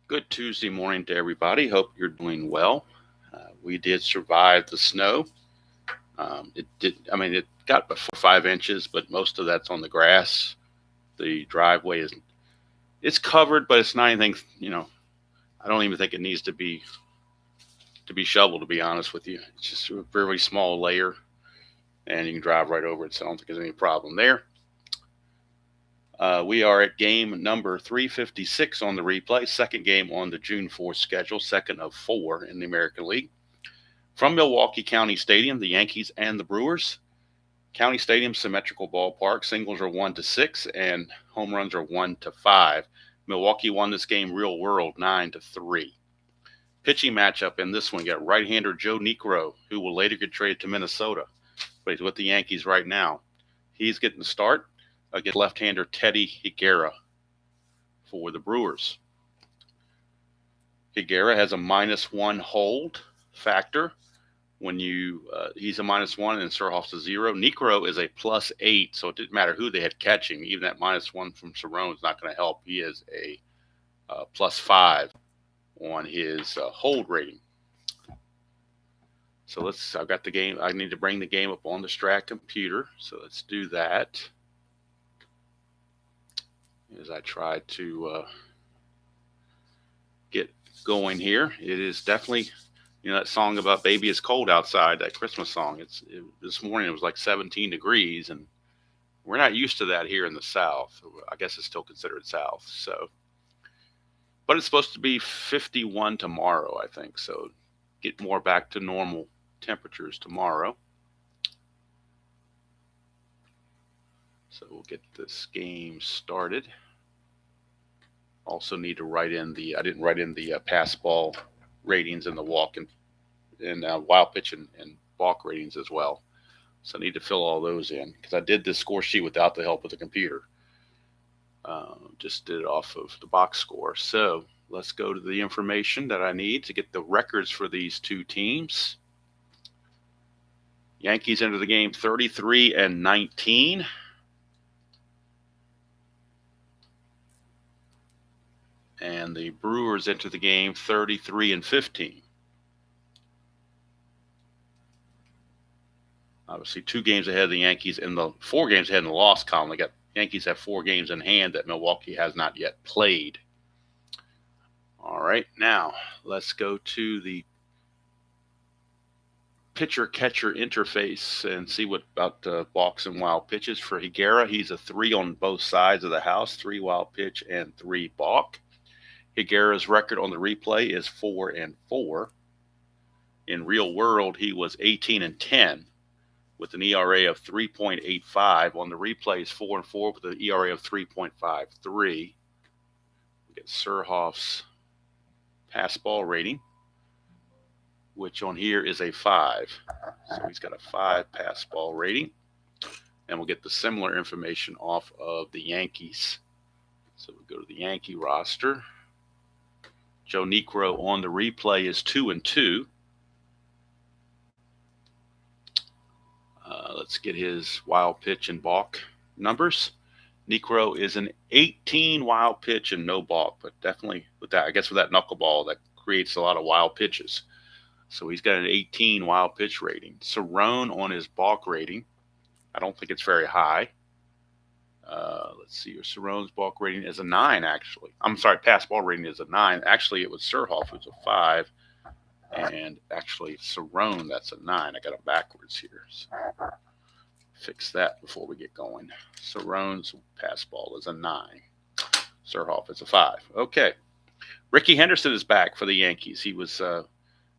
Good Tuesday morning to everybody. Hope you're doing well. We did survive the snow. It did. I mean, it got about 4 or 5 inches, but most of that's on the grass. The driveway is it's covered, but it's not anything. I don't even think it needs to be shoveled. To be honest with you, it's just a very small layer, and you can drive right over it. So I don't think there's any problem there. We are at game number 356 on the replay, second game on the June 4th schedule, second of 4 in the American League. From Milwaukee County Stadium, the Yankees and the Brewers. County Stadium, symmetrical ballpark. Singles are 1-6 and home runs are 1-5. Milwaukee won this game real world 9-3. Pitching matchup in this one, got right-hander Joe Niekro, who will later get traded to Minnesota, but he's with the Yankees right now. He's getting the start against left-hander Teddy Higuera for the Brewers. Higuera has a -1 hold factor. When he's a -1 and Surhoff's a 0. Niekro is a +8, so it didn't matter who they had catching. Even that -1 from Cerrone is not going to help. He is a +5 on his hold rating. So I've got the game. I need to bring the game up on the Strat computer. So let's do that. As I try to get going here, it is definitely, that song about "Baby It's Cold Outside," that Christmas song. This morning it was like 17 degrees, and we're not used to that here in the South. I guess it's still considered South. So, but it's supposed to be 51 tomorrow, I think. So, get more back to normal temperatures tomorrow. So we'll get this game started. Also need to write in I didn't write in the pass ball ratings and the walk and wild pitch and balk ratings as well. So I need to fill all those in because I did this score sheet without the help of the computer. Just did it off of the box score. So let's go to the information that I need to get the records for these two teams. Yankees enter the game 33-19. And the Brewers enter the game 33-15. Obviously, 2 games ahead of the Yankees and the 4 games ahead in the loss column. Yankees have 4 games in hand that Milwaukee has not yet played. All right, now let's go to the pitcher-catcher interface and see what about balks and wild pitches. For Higuera, he's a 3 on both sides of the house, 3 wild pitch and 3 balk. Higuera's record on the replay is 4-4. In real world, he was 18-10 with an ERA of 3.85. On the replay is 4-4 with an ERA of 3.53. We get Surhoff's pass ball rating, which on here is a 5. So he's got a 5 pass ball rating. And we'll get the similar information off of the Yankees. So we go to the Yankee roster. Joe Niekro on the replay is 2-2. Let's get his wild pitch and balk numbers. Niekro is an 18 wild pitch and no balk, but definitely with that, I guess with that knuckleball, that creates a lot of wild pitches. So he's got an 18 wild pitch rating. Cerrone on his balk rating, I don't think it's very high. Let's see, Cerrone's balk rating is a 9, actually. I'm sorry, pass ball rating is a 9. Actually, it was Surhoff who's a 5. And actually, Cerrone, that's a 9. I got it backwards here. So fix that before we get going. Cerrone's pass ball is a 9. Surhoff is a 5. Okay. Ricky Henderson is back for the Yankees. He was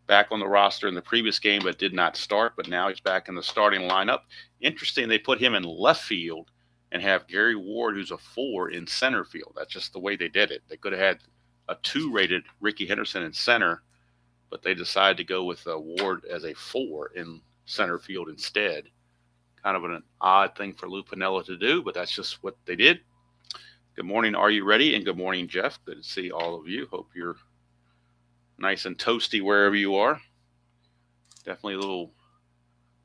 back on the roster in the previous game but did not start, but now he's back in the starting lineup. Interesting, they put him in left field and have Gary Ward, who's a 4, in center field. That's just the way they did it. They could have had a 2-rated Ricky Henderson in center, but they decided to go with Ward as a 4 in center field instead. Kind of an odd thing for Lou Piniella to do, but that's just what they did. Good morning, Are You Ready? And good morning, Jeff. Good to see all of you. Hope you're nice and toasty wherever you are. Definitely a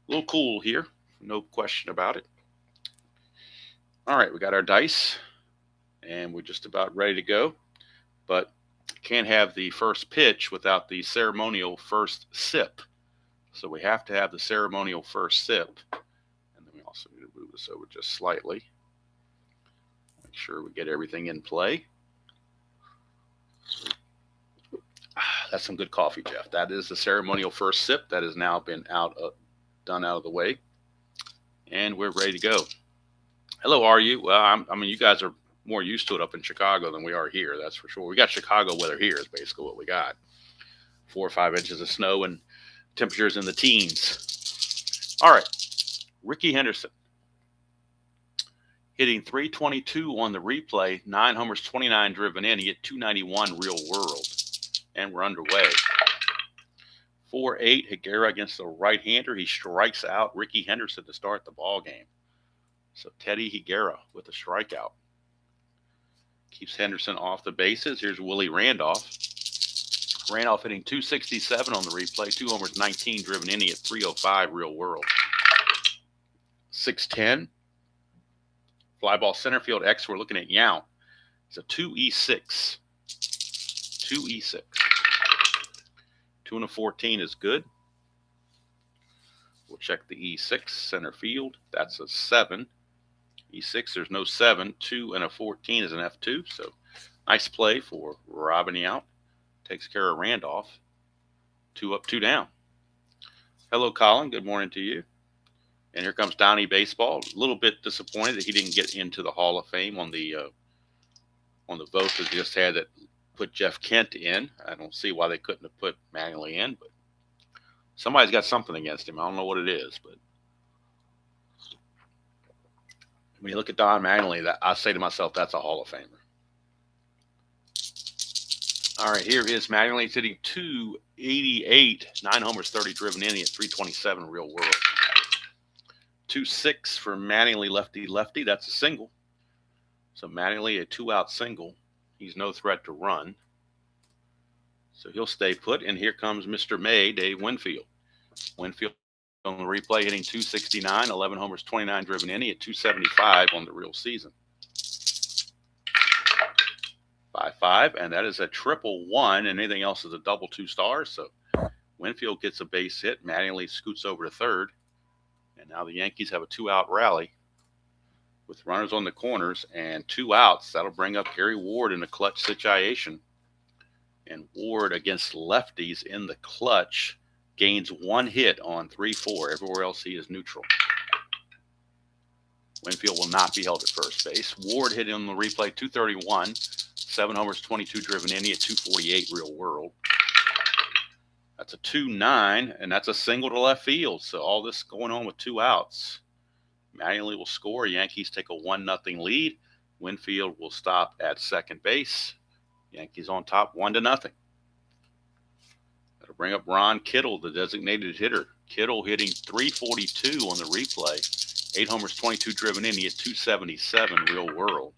little cool here. No question about it. All right, we got our dice, and we're just about ready to go. But can't have the first pitch without the ceremonial first sip. So we have to have the ceremonial first sip. And then we also need to move this over just slightly. Make sure we get everything in play. That's some good coffee, Jeff. That is the ceremonial first sip. That has now been done out of the way. And we're ready to go. Hello, are you? Well, I mean, you guys are more used to it up in Chicago than we are here, that's for sure. We got Chicago weather here is basically what we got. 4 or 5 inches of snow and temperatures in the teens. All right, Ricky Henderson hitting .322 on the replay, 9 homers, 29 driven in. He hit .291 real world, and we're underway. 4-8 Higuera against the right-hander. He strikes out Ricky Henderson to start the ball game. So Teddy Higuera with a strikeout. Keeps Henderson off the bases. Here's Willie Randolph. Randolph hitting .267 on the replay, 2 homers, 19 driven in. He hit .305 real world. 6-10. Fly ball center field X. We're looking at Yount. It's a 2E6. 2E6. 2 and a 14 is good. We'll check the E6 center field. That's a 7. E6, there's no 7. 2 and a 14 is an F2. So nice play for Robin Yount. Takes care of Randolph. 2 up, 2 down. Hello, Colin. Good morning to you. And here comes Donnie Baseball. A little bit disappointed that he didn't get into the Hall of Fame on the vote that just had that put Jeff Kent in. I don't see why they couldn't have put Mattingly in, but somebody's got something against him. I don't know what it is, but when you look at Don Mattingly, that I say to myself, that's a Hall of Famer. All right, here is Mattingly hitting .288, 9 homers, 30 driven in. He at .327 real world. 2-6 for Mattingly, lefty. That's a single. So Mattingly, a 2-out single. He's no threat to run. So he'll stay put. And here comes Mr. May, Dave Winfield. Winfield on the replay hitting .269, 11 homers, 29 driven in. He at .275 on the real season. 5-5, and that is a 1-1, and anything else is a double 2 stars. So Winfield gets a base hit. Mattingly scoots over to third. And now the Yankees have a 2-out rally with runners on the corners and 2 outs. That'll bring up Gary Ward in a clutch situation. And Ward against lefties in the clutch gains 1 hit on 3-4. Everywhere else he is neutral. Winfield will not be held at first base. Ward hit on the replay .231, 7 homers, 22 driven in. He at .248 real world. That's a 2-9, and that's a single to left field. So all this going on with 2 outs. Mattingly will score. Yankees take a 1-0 lead. Winfield will stop at second base. Yankees on top 1-0. That'll bring up Ron Kittle, the designated hitter. Kittle hitting .342 on the replay. 8 homers, 22 driven in. He at .277 real world.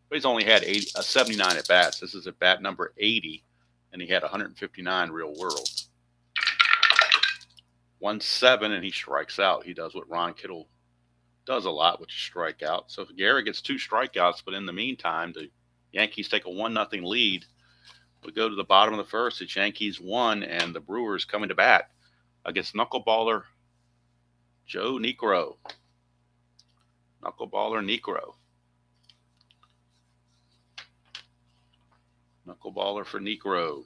But he's only had 79 at bats. This is at bat number 80, and he had 159 real world. 1-7, and he strikes out. He does what Ron Kittle does a lot, which is strike out. So Garrett gets 2 strikeouts, but in the meantime, the Yankees take a 1-0 lead. We go to the bottom of the first. It's Yankees 1, and the Brewers coming to bat against knuckleballer Joe Niekro. Knuckleballer Niekro. Knuckleballer for Niekro.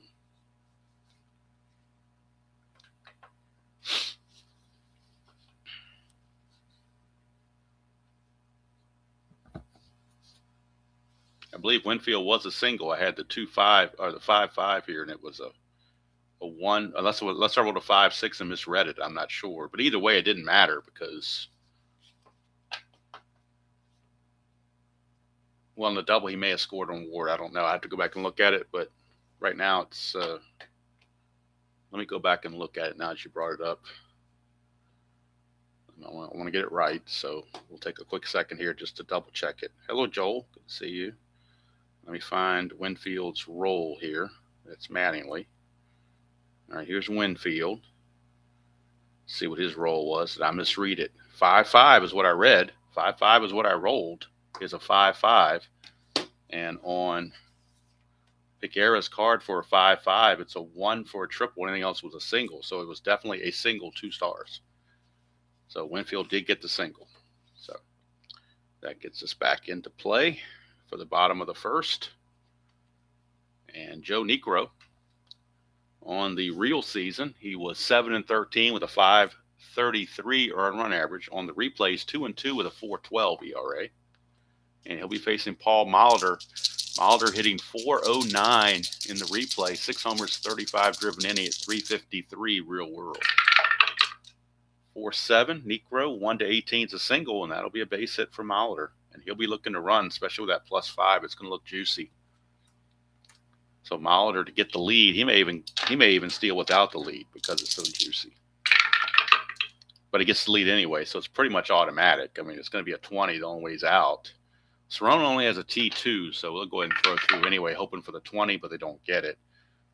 I believe Winfield was a single. I had the 2-5 or the 5-5 here, and it was a 1. Unless I wrote a 5-6 and misread it, I'm not sure. But either way, it didn't matter because, well, in the double, he may have scored on Ward. I don't know. I have to go back and look at it. But right now, it's. Let me go back and look at it now that you brought it up. I want to get it right, so we'll take a quick second here just to double check it. Hello, Joel. Good to see you. Let me find Winfield's role here. That's Mattingly. All right, here's Winfield. See what his role was. Did I misread it? 5-5 is what I read. 5-5 is what I rolled. Is a 5-5. And on Piguera's card for a 5-5. It's a 1 for a triple. Anything else was a single. So it was definitely a single 2 stars. So Winfield did get the single. So that gets us back into play for the bottom of the first. And Joe Niekro, on the real season, he was 7-13 with a 5.33 earned run average. On the replays, 2-2 with a 4.12 ERA. And he'll be facing Paul Molitor. Molitor hitting 409 in the replay, 6 homers, 35 driven in at 353 real world. 4-7, Niekro, 1-18 is a single, and that'll be a base hit for Molitor. And he'll be looking to run, especially with that +5. It's going to look juicy. So Molitor to get the lead. He may even steal without the lead because it's so juicy. But he gets the lead anyway, so it's pretty much automatic. I mean, it's going to be a 20 the only way he's out. Cerrone only has a T2, so we'll go ahead and throw through anyway, hoping for the 20, but they don't get it.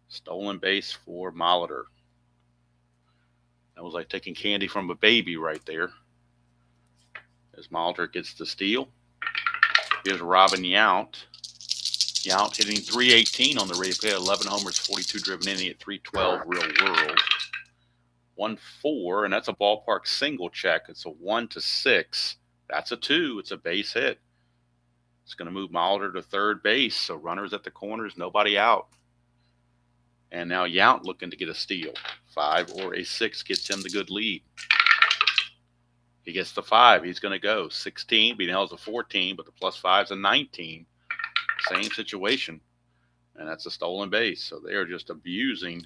Stolen base for Molitor. That was like taking candy from a baby right there. As Molitor gets the steal. Here's Robin Yount. Yount hitting 318 on the replay, 11 homers, 42 driven in at 312 real world. 1-4, and that's a ballpark single check. It's a 1-6. That's a 2. It's a base hit. It's going to move Molitor to third base, so runners at the corners, nobody out. And now Yount looking to get a steal. 5 or a 6 gets him the good lead. He gets the 5. He's going to go 16. Beanell's a 14, but the +5's a 19. Same situation. And that's a stolen base. So they are just abusing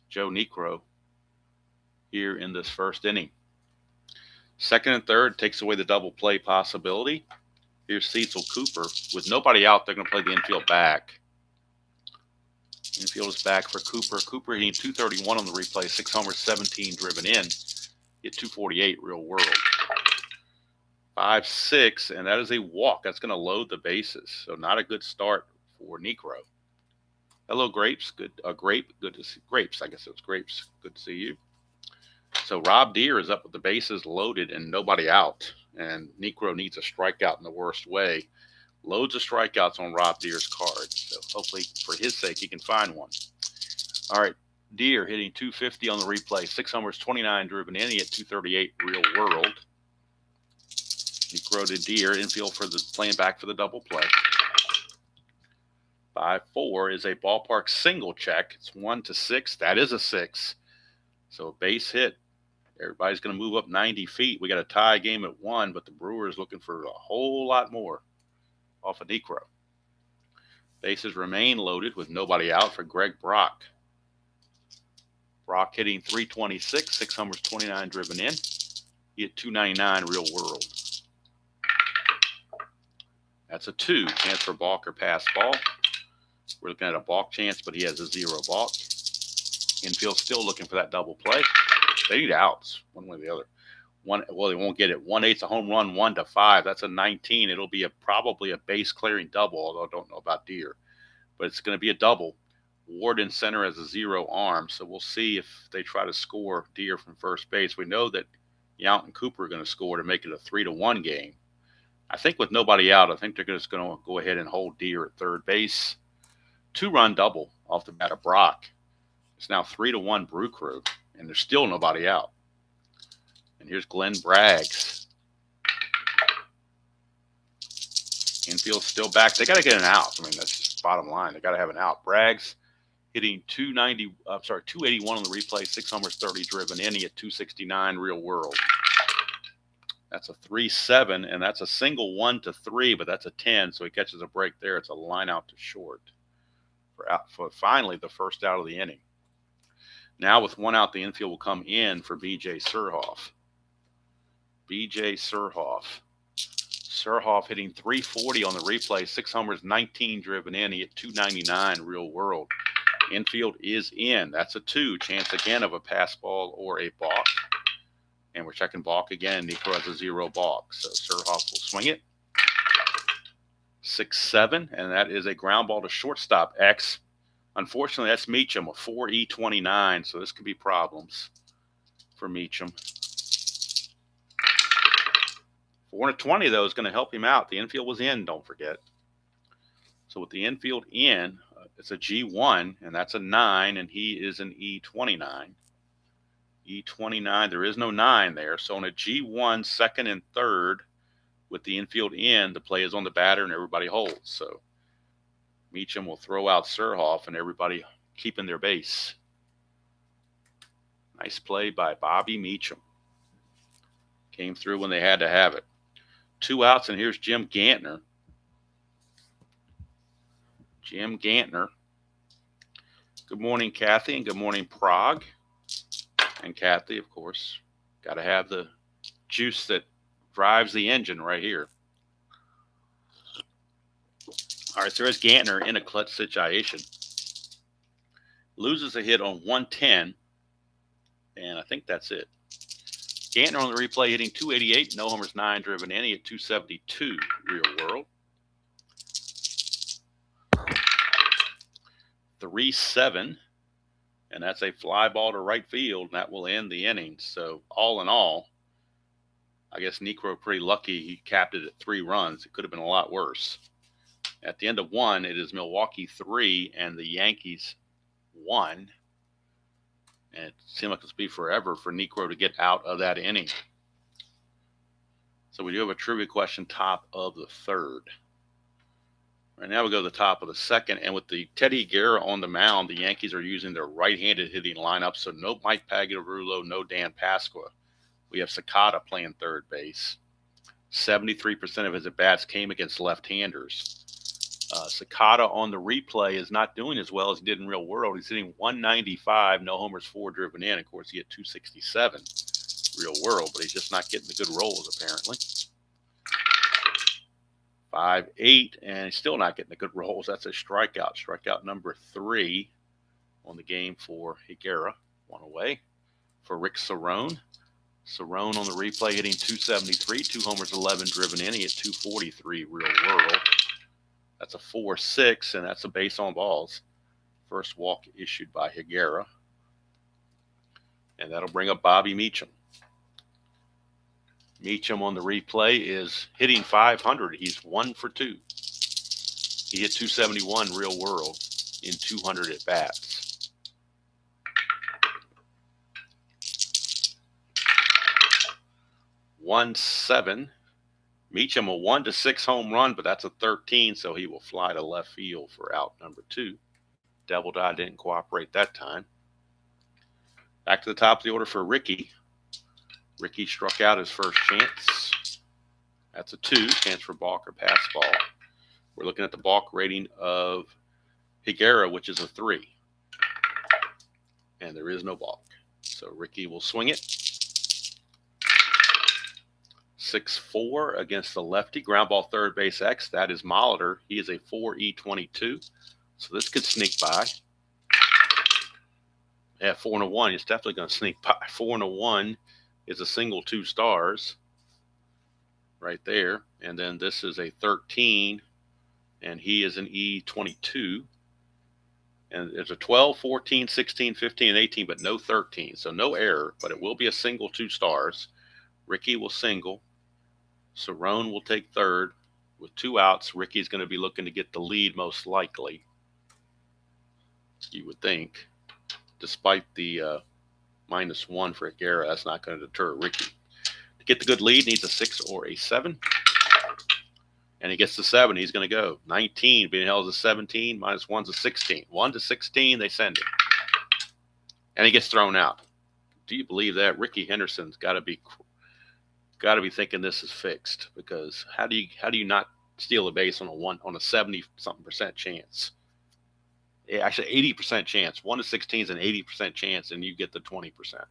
Joe Niekro here in this first inning. Second and third takes away the double play possibility. Here's Cecil Cooper. With nobody out, they're going to play the infield back. Infield is back for Cooper. Cooper hitting 231 on the replay, 6 homers, 17 driven in. Hit 248 real world. 5-6, and that is a walk. That's going to load the bases. So not a good start for Niekro. Hello, Grapes. Good, Grape. Good to see Grapes. I guess it was Grapes. Good to see you. So Rob Deere is up with the bases loaded and nobody out. And Niekro needs a strikeout in the worst way. Loads of strikeouts on Rob Deere's card. So hopefully, for his sake, he can find one. All right, Deere hitting 250 on the replay. 6 homers, 29 driven in. He hit 238 real world. Niekro to Deere. Infield for the playing back for the double play. 5-4 is a ballpark single check. It's 1-6. That is a 6. So a base hit. Everybody's going to move up 90 feet. We got a tie game at 1, but the Brewers looking for a whole lot more off of Niekro. Bases remain loaded with nobody out for Greg Brock. Brock hitting 326, 6 homers, 29 driven in. He hit 299 real world. That's a 2. Chance for balk or pass ball. We're looking at a balk chance, but he has a 0 balk. Infield still looking for that double play. They need outs, one way or the other. Well, they won't get it. 1/8 a home run, 1-5. That's a 19. It'll be probably a base clearing double, although I don't know about Deere. But it's going to be a double. Ward in center has a 0 arm, so we'll see if they try to score Deere from first base. We know that Yount and Cooper are going to score to make it a 3-1 game. I think with nobody out, I think they're just going to go ahead and hold Deere at third base. 2-run double off the bat of Brock. It's now 3-1 Brew Crew, and there's still nobody out. And here's Glenn Braggs. Infield's still back. They got to get an out. I mean, that's just bottom line. They got to have an out. Braggs hitting 281 on the replay, 6 homers, 30 driven in. He at 269 real world. That's a 3-7, and that's a single 1-3, but that's a 10, so he catches a break there. It's a line out to short for finally the first out of the inning. Now with 1 out, the infield will come in for B.J. Surhoff. B.J. Surhoff. Surhoff hitting 340 on the replay, 6 homers, 19 driven in. He hit 299 real world. Infield is in. That's a 2. Chance again of a pass ball or a balk. And we're checking balk again. Niekro has a 0 balk. So Surhoff will swing it. 6-7, and that is a ground ball to shortstop. X. Unfortunately, that's Meacham, a 4.29, so this could be problems for Meacham. 4-20, though, is going to help him out. The infield was in, don't forget. So with the infield in, It's a G1, and that's a 9, and he is an E29. E29, there is no 9 there. So on a G1, second and third, with the infield in, the play is on the batter and everybody holds. So Meacham will throw out Surhoff and everybody keeping their base. Nice play by Bobby Meacham. Came through when they had to have it. 2 outs, and here's Jim Gantner. Jim Gantner. Good morning, Kathy, and good morning, Prague. And Kathy, of course, got to have the juice that drives the engine right here. All right, so there's Gantner in a clutch situation. Loses a hit on 110, and I think that's it. Gantner on the replay hitting 288, no homers, 9 driven in. He hit 272 real world. 3-7, and that's a fly ball to right field, and that will end the inning. So all in all, I guess Niekro pretty lucky he capped it at 3 runs. It could have been a lot worse. At the end of 1, it is Milwaukee 3 and the Yankees 1. And it seemed like it's be forever for Niekro to get out of that inning. So we do have a trivia question top of the 3rd. Right now we go to the top of the 2nd, and with the Teddy Guerra on the mound, the Yankees are using their right-handed hitting lineup, so no Mike Pagliarulo, no Dan Pasqua. We have Sakata playing third base. 73% of his at-bats came against left-handers. Sakata on the replay is not doing as well as he did in real world. He's hitting 195, no homers, 4 driven in. Of course, he had 267 real world, but he's just not getting the good rolls, apparently. 5-8, and he's still not getting the good rolls. That's a strikeout. Strikeout number 3 on the game for Higuera. 1 away for Rick Cerrone. Cerrone on the replay hitting 273, 2 homers, 11 driven in. He hit 243 real world. That's a 4-6, and that's a base on balls. First walk issued by Higuera. And that'll bring up Bobby Meacham. Meacham on the replay is hitting 500. He's 1 for 2. He hit 271 real world in 200 at bats. (1-7). Meacham a 1-6 home run, but that's a 13, so he will fly to left field for out number 2. Double Die didn't cooperate that time. Back to the top of the order for Ricky. Ricky struck out his first chance. That's a 2, chance for balk or pass ball. We're looking at the balk rating of Higuera, which is a 3. And there is no balk. So Ricky will swing it. 6-4 against the lefty. Ground ball third base X. That is Molitor. He is a 4E22. So this could sneak by. Yeah, 4-1. It's definitely going to sneak by. 4-1 is a single 2 stars right there. And then this is a 13, and he is an E22. And there's a 12, 14, 16, 15, and 18, but no 13. So no error, but it will be a single 2 stars. Ricky will single. Cerrone will take third. With 2 outs, Ricky's going to be looking to get the lead most likely, you would think. Despite the -1 for Higuera, that's not going to deter Ricky. To get the good lead, needs a 6 or a 7. And he gets the 7, he's going to go. 19 being held as a 17, -1's a 16. 1-16, they send him. And he gets thrown out. Do you believe that? Ricky Henderson's got to be thinking this is fixed, because how do you not steal a base on a 70-something% chance? Actually, 80% chance. 1-16 is an 80% chance, and you get the 20%.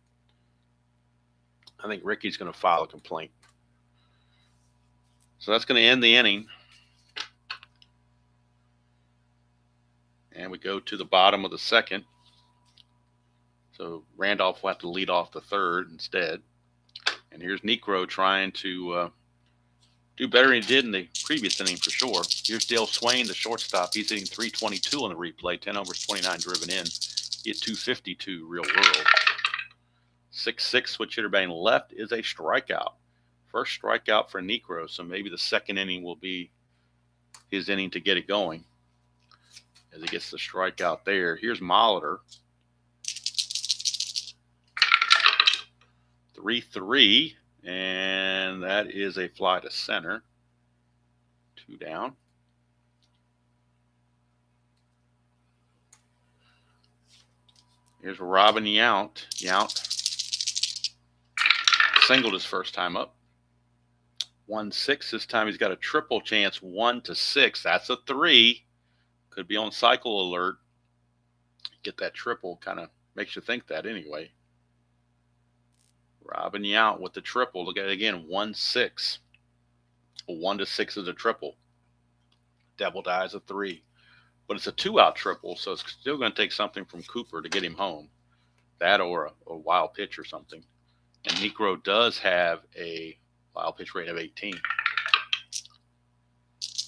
I think Ricky's going to file a complaint. So that's going to end the inning. And we go to the bottom of the 2nd. So Randolph will have to lead off the 3rd instead. And here's Niekro trying to do better than he did in the previous inning for sure. Here's Dale Swain, the shortstop. He's hitting 322 on the replay, 10 homers, 29 driven in. He hit 252 real world. 6-6 switch hitter batting left is a strikeout. First strikeout for Niekro, so maybe the 2nd inning will be his inning to get it going. as he gets the strikeout there. Here's Molitor. 3-3, and that is a fly to center. 2 down. Here's Robin Yount. Yount singled his first time up. 1-6. This time he's got a triple chance. 1-6. That's a 3. Could be on cycle alert. Get that triple, kind of makes you think that anyway. Robin Yount with the triple. Look at it again. 1-6. 1-6 is a triple. Devil dies a 3. But it's a 2-out triple, so it's still going to take something from Cooper to get him home. That or a wild pitch or something. And Niekro does have a wild pitch rate of 18.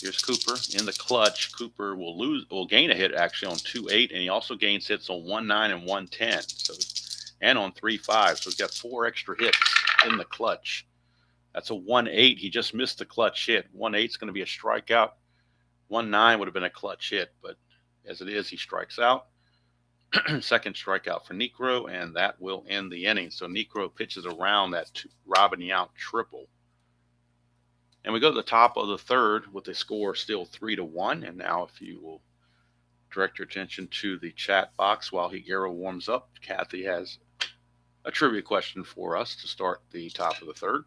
Here's Cooper in the clutch. Cooper will gain a hit actually on 2-8, and he also gains hits on 1-9 and 1-10. So and on 3-5. So he's got 4 extra hits in the clutch. That's a 1-8. He just missed the clutch hit. 1-8 is going to be a strikeout. 1-9 would have been a clutch hit, but as it is, he strikes out. Second strikeout for Niekro, and that will end the inning. So Niekro pitches around that Robin Yount triple. And we go to the top of the third with the score still 3-1. And now if you will direct your attention to the chat box while Higuera warms up, Kathy has a trivia question for us to start the top of the third.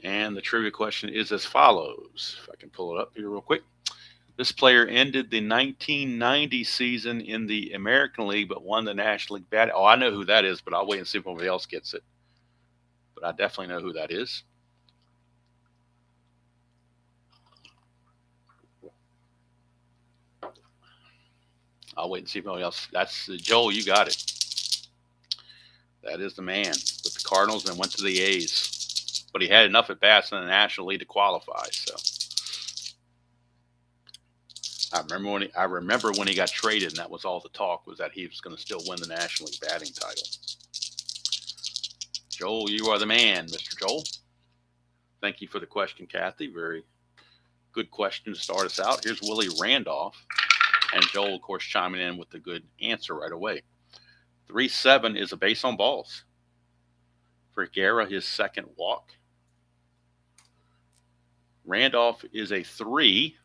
And the trivia question is as follows. If I can pull it up here real quick. This player ended the 1990 season in the American League, but won the National League batting. Oh, I know who that is, but I'll wait and see if anybody else gets it. But I definitely know who that is. I'll wait and see if anybody else. That's Joel. You got it. That is the man with the Cardinals and went to the A's. But he had enough at bats in the National League to qualify. So I remember when he got traded, and that was all the talk, was that he was going to still win the National League batting title. Joel, you are the man, Mr. Joel. Thank you for the question, Kathy. Very good question to start us out. Here's Willie Randolph, and Joel, of course, chiming in with the good answer right away. 3-7 is a base on balls. For Higuera, his second walk. Randolph is a 3.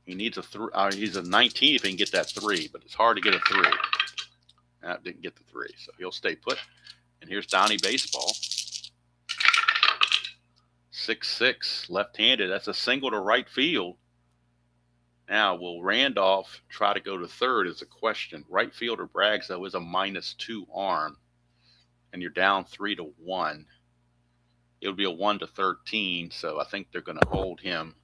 He needs a 3. He's a 19 if he can get that 3, but it's hard to get a 3. Didn't get the 3, so he'll stay put. And here's Donnie Baseball. 6-6, left-handed. That's a single to right field. Now, will Randolph try to go to third is a question. Right fielder Braggs, though, is a -2 arm, and you're down 3-1. It would be a 1-13, so I think they're going to hold him.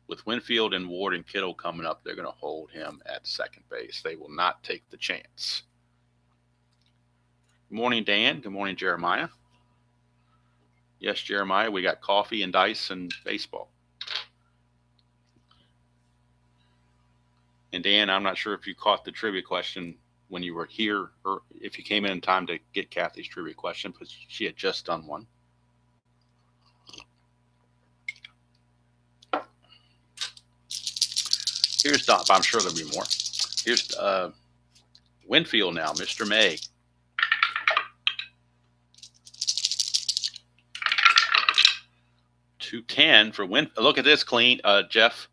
With Winfield and Ward and Kittle coming up, they're going to hold him at second base. They will not take the chance. Good morning, Dan. Good morning, Jeremiah. Yes, Jeremiah, we got coffee and dice and baseball. And Dan, I'm not sure if you caught the trivia question when you were here, or if you came in time to get Kathy's trivia question, because she had just done one. Here's Don. I'm sure there'll be more. Here's Winfield now, Mr. May. .210 for Win. Look at this, clean, Jeff.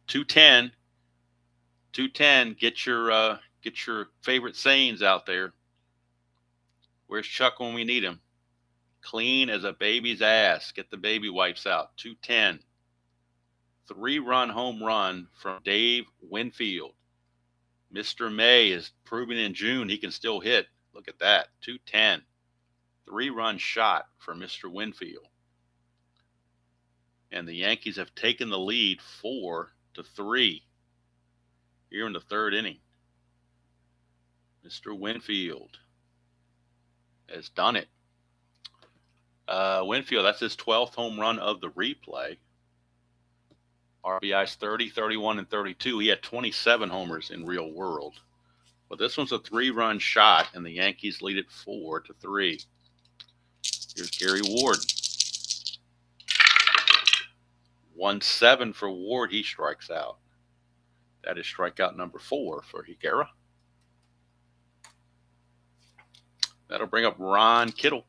210. 210. Get your favorite sayings out there. Where's Chuck when we need him? Clean as a baby's ass. Get the baby wipes out. 210. 3-run home run from Dave Winfield. Mr. May is proving in June he can still hit. Look at that. 210. 3-run shot for Mr. Winfield. And the Yankees have taken the lead 4-3 here in the third inning. Mr. Winfield has done it. Winfield, that's his 12th home run of the replay. RBIs 30, 31, and 32. He had 27 homers in real world. But this one's a 3-run shot, and the Yankees lead it 4-3. Here's Gary Ward. 1-7 for Ward. He strikes out. That is strikeout number 4 for Higuera. That'll bring up Ron Kittle.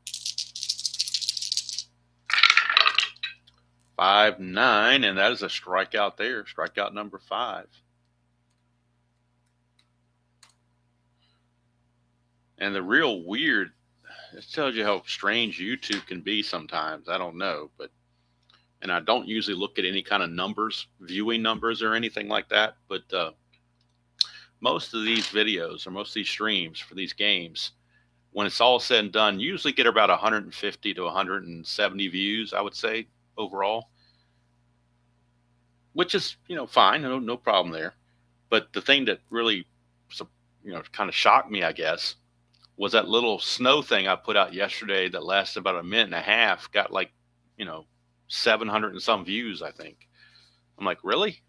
5-9, and that is a strikeout there. Strikeout number 5. And the real weird, it tells you how strange YouTube can be sometimes. I don't know, and I don't usually look at any kind of numbers, viewing numbers or anything like that. But most of these videos or most of these streams for these games, when it's all said and done, usually get about 150 to 170 views, I would say, overall, which is, fine. No problem there. But the thing that really, kind of shocked me, I guess, was that little snow thing I put out yesterday that lasted about a minute and a half, got like, 700 and some views, I think. I'm like, really?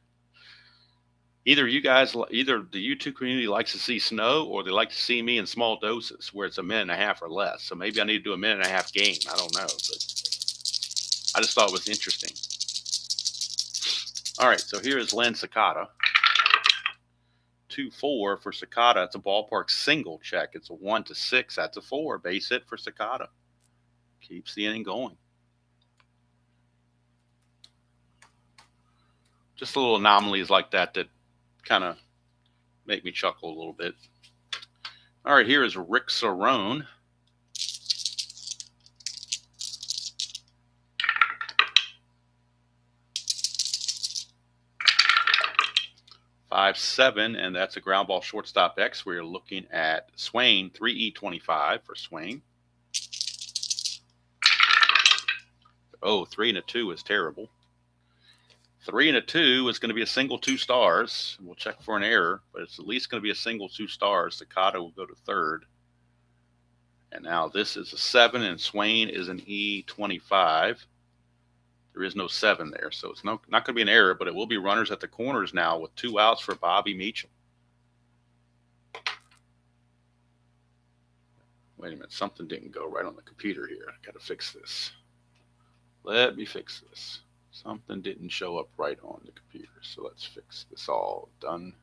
Either the YouTube community likes to see snow, or they like to see me in small doses where it's a minute and a half or less. So maybe I need to do a minute and a half game. I don't know, but I just thought it was interesting. All right, so here is Len Sakata. 2-4 for Sakata. It's a ballpark single check. It's a 1-6. That's a 4. Base hit for Sakata. Keeps the inning going. Just little anomalies like that kind of make me chuckle a little bit. All right, here is Rick Cerrone. 5-7, and that's a ground ball shortstop X. We're looking at Swain, 3E25 for Swain. 3-2 is terrible. 3-2 is going to be a single 2 stars. We'll check for an error, but it's at least going to be a single 2 stars. Sakata will go to third. And now this is a 7, and Swain is an E25. There is no 7 there, so it's not going to be an error, but it will be runners at the corners now with 2 outs for Bobby Meacham. Wait a minute, something didn't go right on the computer here. I got to fix this. Let me fix this. Something didn't show up right on the computer, so let's fix this. All done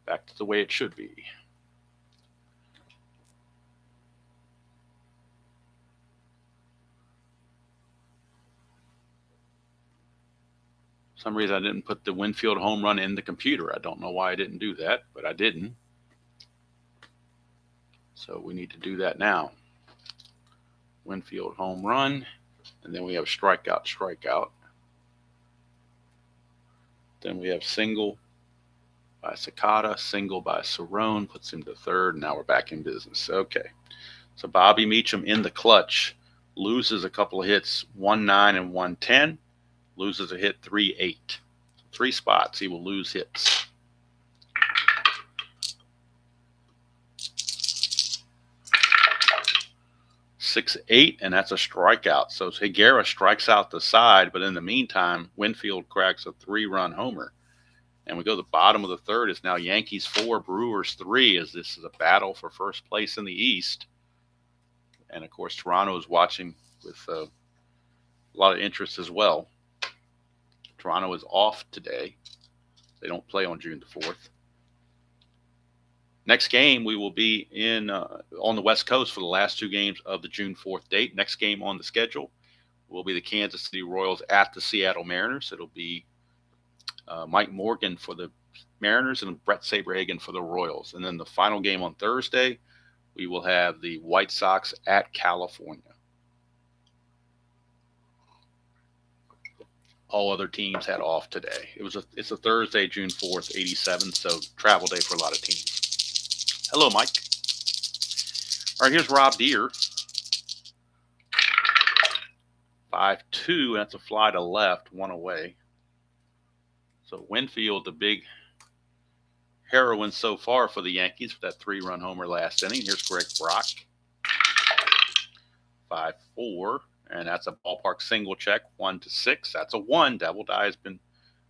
back to the way it should be. For some reason I didn't put the Winfield home run in the computer. I don't know why I didn't do that, but I didn't. So we need to do that now. Winfield home run, and then we have strikeout. Then we have single by Sakata, single by Cerrone, puts him to third, and now we're back in business. Okay, so Bobby Meacham in the clutch loses a couple of hits, 1-9 and 1-10. Loses a hit 3-8. 3 spots he will lose hits. (6-8), and that's a strikeout. So Higuera strikes out the side, but in the meantime, Winfield cracks a 3-run homer. And we go to the bottom of the third. It's now Yankees 4, Brewers 3, as this is a battle for first place in the East. And of course, Toronto is watching with a lot of interest as well. Toronto is off today. They don't play on June the 4th. Next game, we will be on the West Coast for the last 2 games of the June 4th date. Next game on the schedule will be the Kansas City Royals at the Seattle Mariners. It'll be Mike Morgan for the Mariners and Brett Saberhagen for the Royals. And then the final game on Thursday, we will have the White Sox at California. All other teams had off today. It's a Thursday, June 4th, 87, so travel day for a lot of teams. Hello, Mike. All right, here's Rob Deere. 5-2, that's a fly to left, 1 away. So Winfield, the big heroine so far for the Yankees with that 3-run homer last inning. Here's Greg Brock. 5-4. And that's a ballpark single check, 1-6. That's a 1. Devil Die has been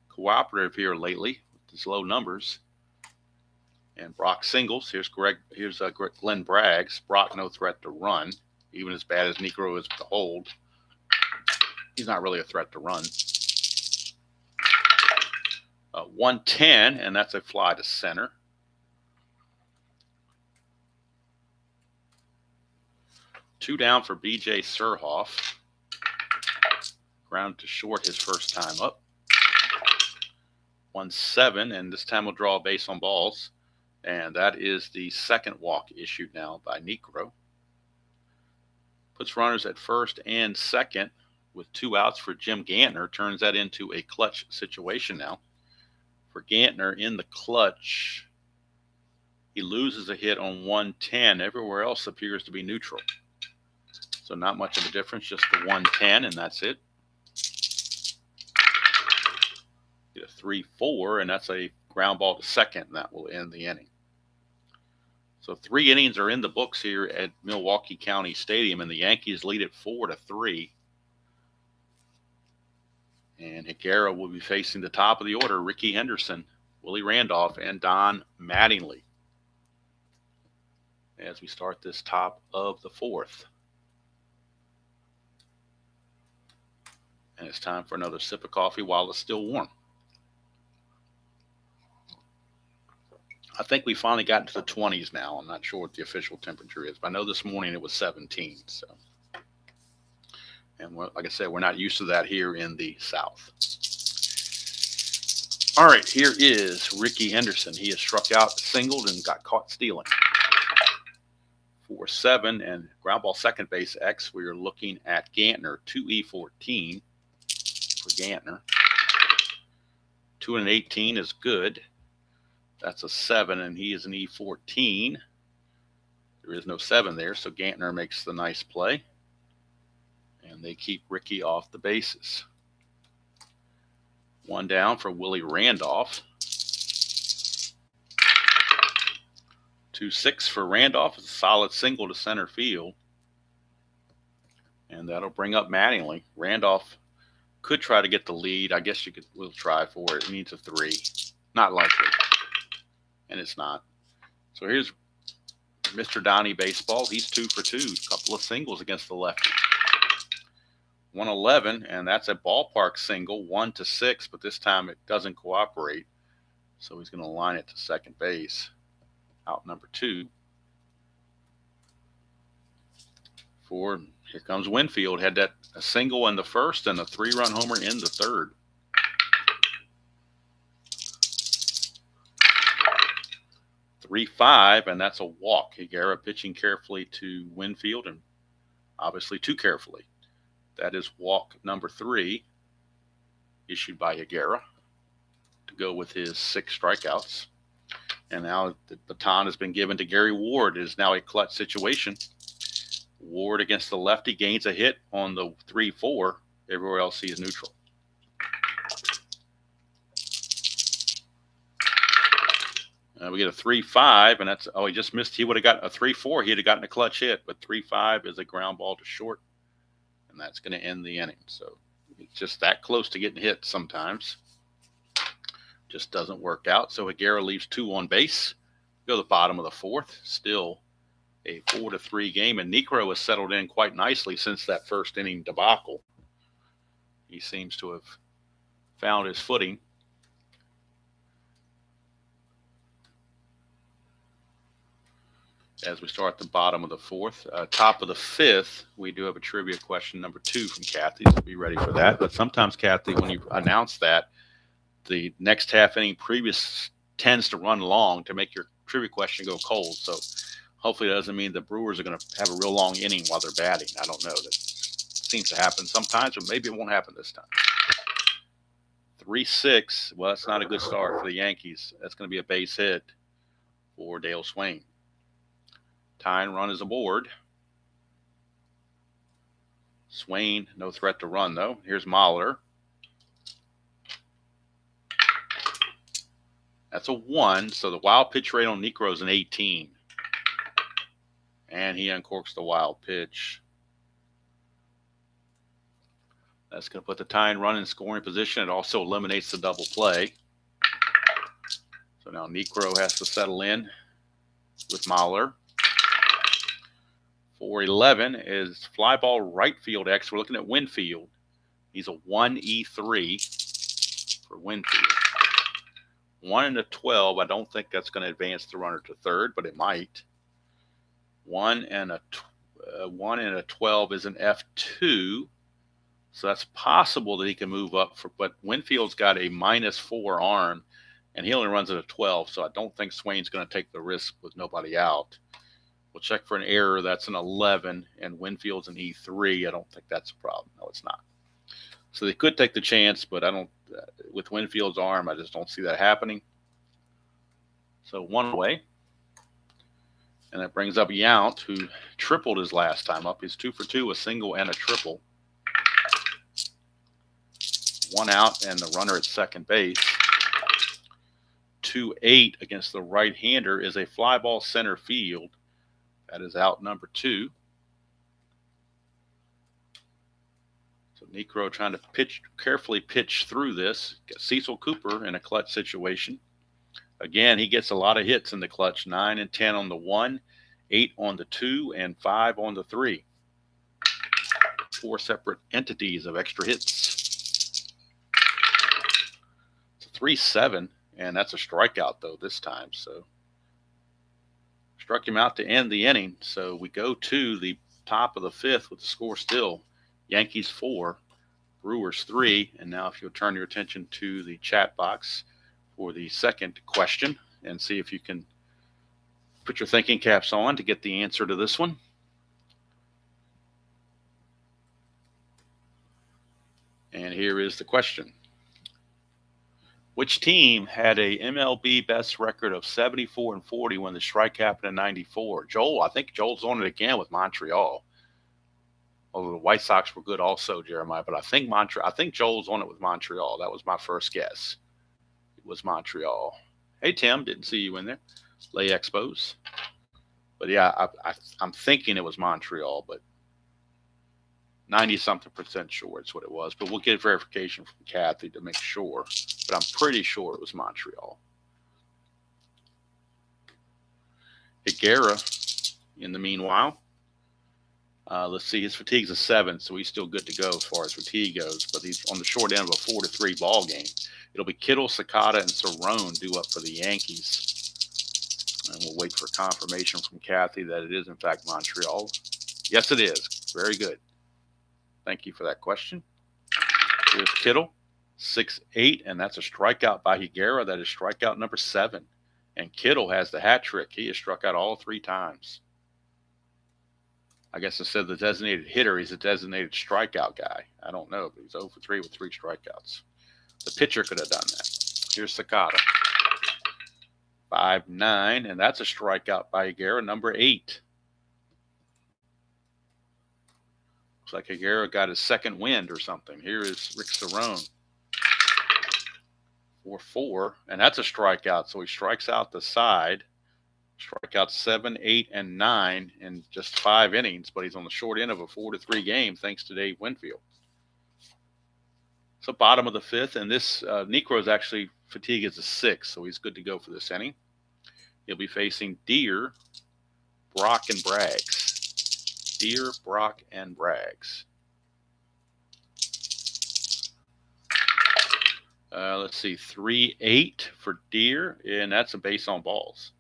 cooperative here lately with these low numbers. And Brock singles. Here's Glenn Braggs. Brock no threat to run, even as bad as Negro is to hold. He's not really a threat to run. 110, and that's a fly to center. Two down for B.J. Surhoff. Ground to short his first time up. 1-7, and this time we'll draw a base on balls. And that is the second walk issued now by Niekro. Puts runners at first and second with 2 outs for Jim Gantner. Turns that into a clutch situation now. For Gantner in the clutch, he loses a hit on 110. Everywhere else appears to be neutral. So not much of a difference, just the 110, and that's it. Get a 3-4, and that's a ground ball to second, and that will end the inning. So 3 innings are in the books here at Milwaukee County Stadium, and the Yankees lead it 4-3. And Higuera will be facing the top of the order, Ricky Henderson, Willie Randolph, and Don Mattingly, as we start this top of the 4th. And it's time for another sip of coffee while it's still warm. I think we finally got into the 20s now. I'm not sure what the official temperature is, but I know this morning it was 17. So, and like I said, we're not used to that here in the South. All right, here is Ricky Henderson. He has struck out, singled, and got caught stealing. 4-7, and ground ball second base X. We are looking at Gantner, 2E14 for Gantner. 2-18 is good. That's a 7, and he is an E14. There is no 7 there, so Gantner makes the nice play. And they keep Ricky off the bases. 1 down for Willie Randolph. 2-6 for Randolph. It's a solid single to center field. And that'll bring up Mattingly. Randolph could try to get the lead. I guess we'll try for it. It needs a 3. Not likely. And it's not. So here's Mr. Donnie Baseball. He's 2 for 2. A couple of singles against the lefty. 1-11, and that's a ballpark single, 1-6, but this time it doesn't cooperate. So he's going to line it to second base. Out number 2. Here comes Winfield. Had a single in the first and a 3-run homer in the third. 3-5, and that's a walk. Higuera pitching carefully to Winfield, and obviously too carefully. That is walk number 3, issued by Higuera to go with his 6 strikeouts. And now the baton has been given to Gary Ward. It is now a clutch situation. Ward against the lefty gains a hit on the 3-4. Everywhere else he is neutral. We get a 3-5, and that's, he just missed. He would have got a 3-4. He'd have gotten a clutch hit, but 3-5 is a ground ball to short, and that's going to end the inning. So it's just that close to getting hit sometimes. Just doesn't work out. So Higuera leaves 2 on base. Go to the bottom of the 4th. Still a 4-3 game, and Niekro has settled in quite nicely since that first inning debacle. He seems to have found his footing. As we start the bottom of the 4th. Top of the 5th, we do have a trivia question, number 2 from Kathy, so be ready for that. But sometimes, Kathy, when you announce that, the next half inning previous tends to run long to make your trivia question go cold. So hopefully that doesn't mean the Brewers are going to have a real long inning while they're batting. I don't know. That seems to happen sometimes, but maybe it won't happen this time. 3-6. Well, that's not a good start for the Yankees. That's going to be a base hit for Dale Swain. Tying run is aboard. Swain, no threat to run, though. Here's Mahler. That's a 1, so the wild pitch rate on Niekro is an 18. And he uncorks the wild pitch. That's going to put the tying run in scoring position. It also eliminates the double play. So now Niekro has to settle in with Mahler. 4-11 is fly ball right field X. We're looking at Winfield. He's a 1E3 for Winfield. 1 and a 12. I don't think that's going to advance the runner to third, but it might. 1 and a 12 is an F2. So that's possible that he can move up but Winfield's got a -4 arm and he only runs at a 12. So I don't think Swain's going to take the risk with nobody out. We'll check for an error. That's an 11 and Winfield's an E3. I don't think that's a problem. No, it's not. So they could take the chance, but I don't, with Winfield's arm, I just don't see that happening. So one away. And that brings up Yount, who tripled his last time up. He's 2 for 2, a single and a triple. 1 out and the runner at second base. 2-8 against the right-hander is a fly ball center field. That is out number 2. So Niekro trying to carefully pitch through this. Got Cecil Cooper in a clutch situation. Again, he gets a lot of hits in the clutch. 9 and 10 on the 1, 8 on the 2, and 5 on the 3. 4 separate entities of extra hits. It's a 3-7, and that's a strikeout, though, this time. So struck him out to end the inning. So we go to the top of the 5th with the score still Yankees 4, Brewers 3. And now if you'll turn your attention to the chat box for the second question and see if you can put your thinking caps on to get the answer to this one. And here is the question. Which team had a MLB best record of 74 and 40 when the strike happened in 94? Joel, I think Joel's on it again with Montreal. Although the White Sox were good also, Jeremiah, but I think Joel's on it with Montreal. That was my first guess. It was Montreal. Hey, Tim, didn't see you in there. Lay Expos. But yeah, I'm thinking it was Montreal, but 90-something% sure it's what it was. But we'll get verification from Kathy to make sure. But I'm pretty sure it was Montreal. Higuera, in the meanwhile. Let's see, his fatigue's a 7, so he's still good to go as far as fatigue goes. But he's on the short end of a 4-3 ball game. It'll be Kittle, Sakata, and Cerrone due up for the Yankees. And we'll wait for confirmation from Kathy that it is, in fact, Montreal. Yes, it is. Very good. Thank you for that question. Here's Kittle, 6-8, and that's a strikeout by Higuera. That is strikeout number 7. And Kittle has the hat trick. He has struck out all 3 times. I guess instead of the designated hitter, he's a designated strikeout guy. I don't know, but he's 0 for 3 with 3 strikeouts. The pitcher could have done that. Here's Sakata. 5-9, and that's a strikeout by Higuera, number 8. Looks like Higuera got his second wind or something. Here is Rick Cerrone. 4-4, and that's a strikeout. So he strikes out the side. Strikeouts 7, 8, and 9 in just 5 innings, but he's on the short end of a 4-3 game thanks to Dave Winfield. So bottom of the 5th, and this Niekro's actually fatigue is a 6, so he's good to go for this inning. He'll be facing Deer, Brock, and Braggs. Deer, Brock, and Braggs. Let's see, 3-8 for Deer, and that's a base on balls.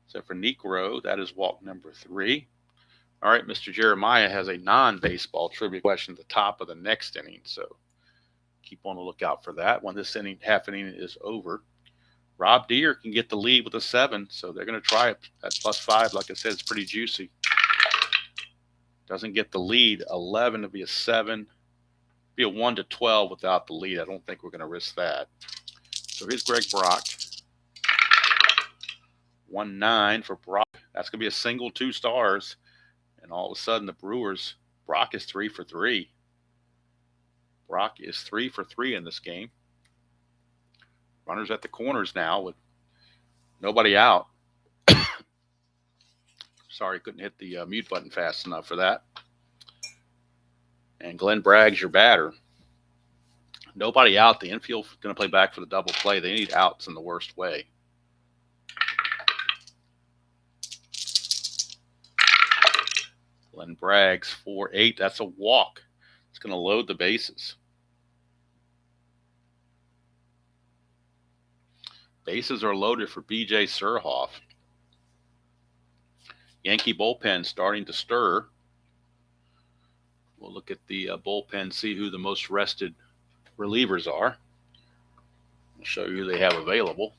So for Niekro, that is walk number 3. All right, Mr. Jeremiah has a non-baseball trivia question at the top of the next inning, so keep on the lookout for that when this inning, half inning is over. Rob Deer can get the lead with a 7, so they're going to try it. That +5, like I said, is pretty juicy. Doesn't get the lead. 11 to be a 7. Be a 1-12 without the lead. I don't think we're going to risk that. So here's Greg Brock. 1-9 for Brock. That's going to be a single, 2 stars. And all of a sudden, the Brewers, Brock is 3 for 3. Brock is 3 for 3 in this game. Runners at the corners now with nobody out. Sorry, couldn't hit the mute button fast enough for that. And Glenn Bragg's your batter. Nobody out. The infield is going to play back for the double play. They need outs in the worst way. Glenn Bragg's 4-8. That's a walk. It's going to load the bases. Bases are loaded for B.J. Surhoff. Yankee bullpen starting to stir. We'll look at the bullpen, see who the most rested relievers are. I'll show you who they have available.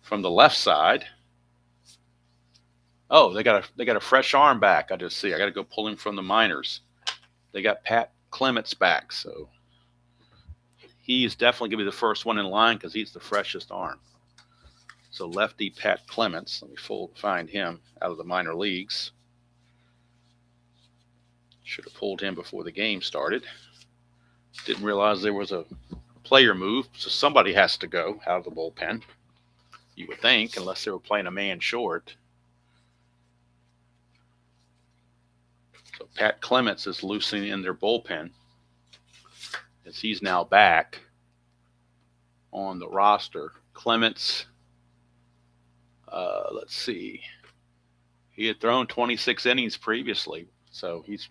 From the left side, oh, they got a fresh arm back. I just see. I got to go pull him from the minors. They got Pat Clements back, so he's definitely going to be the first one in line because he's the freshest arm. So lefty Pat Clements, let me find him out of the minor leagues. Should have pulled him before the game started. Didn't realize there was a player move, so somebody has to go out of the bullpen, you would think, unless they were playing a man short. So Pat Clements is loosening in their bullpen as he's now back on the roster. Clements, let's see, he had thrown 26 innings previously, so he's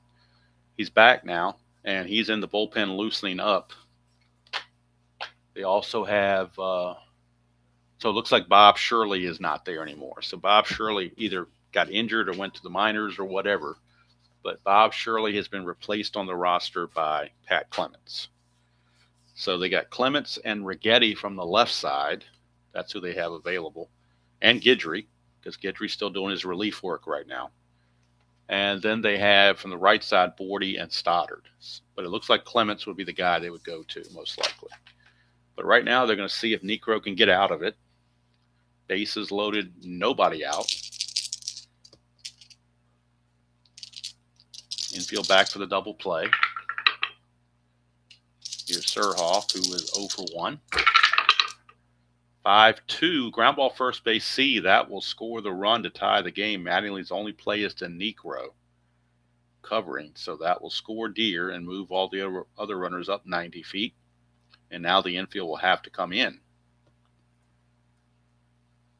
back now, and he's in the bullpen loosening up. They also have, so it looks like Bob Shirley is not there anymore. So Bob Shirley either got injured or went to the minors or whatever, but Bob Shirley has been replaced on the roster by Pat Clements. So they got Clements and Righetti from the left side. That's who they have available. And Guidry, because Guidry's still doing his relief work right now. And then they have from the right side Bordy and Stoddard. But it looks like Clements would be the guy they would go to most likely. But right now they're going to see if Niekro can get out of it. Bases loaded, nobody out. Infield back for the double play. Here's Surhoff, who is 0 for 1. 5-2, ground ball first base C. That will score the run to tie the game. Mattingly's only play is to Niekro covering, so that will score Deer and move all the other runners up 90 feet. And now the infield will have to come in.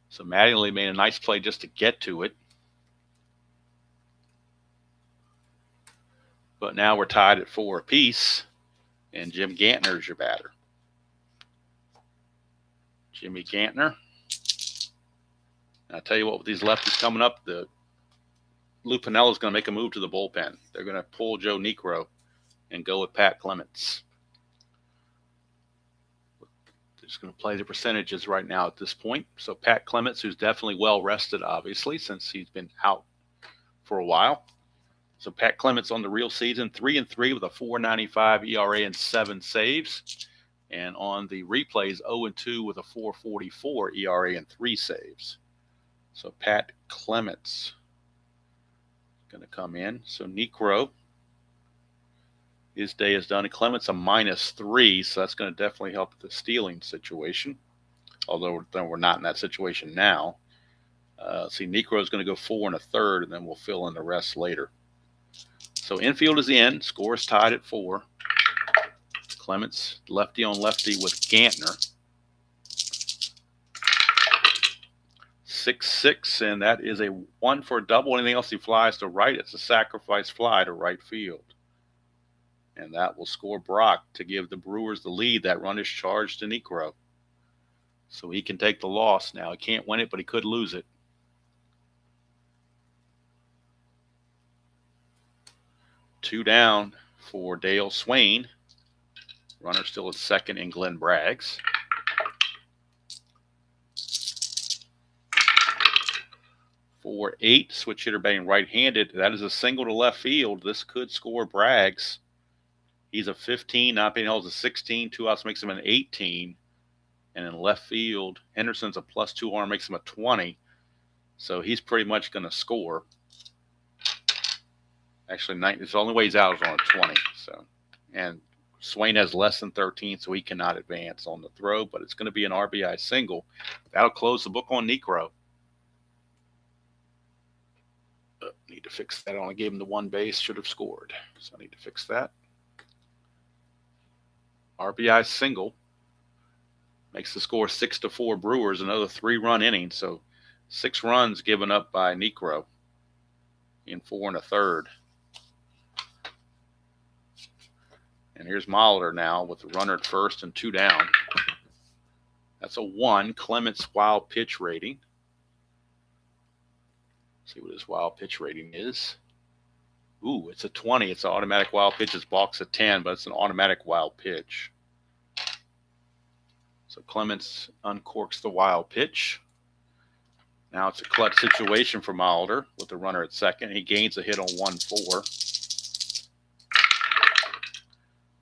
So Mattingly made a nice play just to get to it. But now we're tied at 4 apiece, and Jim Gantner is your batter. Jimmy Gantner. And I'll tell you what, with these lefties coming up, Lou Piniella is going to make a move to the bullpen. They're going to pull Joe Niekro and go with Pat Clements. They're just going to play the percentages right now at this point. So Pat Clements, who's definitely well rested, obviously, since he's been out for a while. So Pat Clements on the real season, 3-3 with a 4.95 ERA and 7 saves. And on the replays, 0-2 with a 4.44 ERA and 3 saves. So Pat Clements going to come in. So Niekro, his day is done. And Clements a -3, so that's going to definitely help the stealing situation. Although we're not in that situation now. See, Niekro is going to go 4 1/3, and then we'll fill in the rest later. So infield is in. Score is tied at 4. Clements lefty on lefty with Gantner. 6-6, and that is a 1 for a double. Anything else he flies to right, it's a sacrifice fly to right field. And that will score Brock to give the Brewers the lead. That run is charged to Niekro. So he can take the loss now. He can't win it, but he could lose it. Two down for Dale Swain. Runner still at second in Glenn Braggs. For 8, switch hitter batting right-handed. That is a single to left field. This could score Braggs. He's a 15. Not being held as a 16. 2 outs makes him an 18. And in left field, Henderson's a +2 arm, makes him a 20. So he's pretty much going to score. Actually, it's the only way he's out is on a 20. So, and Swain has less than 13, so he cannot advance on the throw, but it's going to be an RBI single. That'll close the book on Niekro. Need to fix that. I only gave him the 1 base, should have scored. So I need to fix that. RBI single makes the score 6-4 Brewers, another 3-run inning. So 6 runs given up by Niekro in 4 1/3. And here's Molitor now with the runner at first and 2 down. That's a 1. Clements' wild pitch rating. See what his wild pitch rating is. Ooh, it's a 20. It's an automatic wild pitch. His balk's a 10, but it's an automatic wild pitch. So Clements uncorks the wild pitch. Now it's a clutch situation for Milder with the runner at second. He gains a hit on 1-4.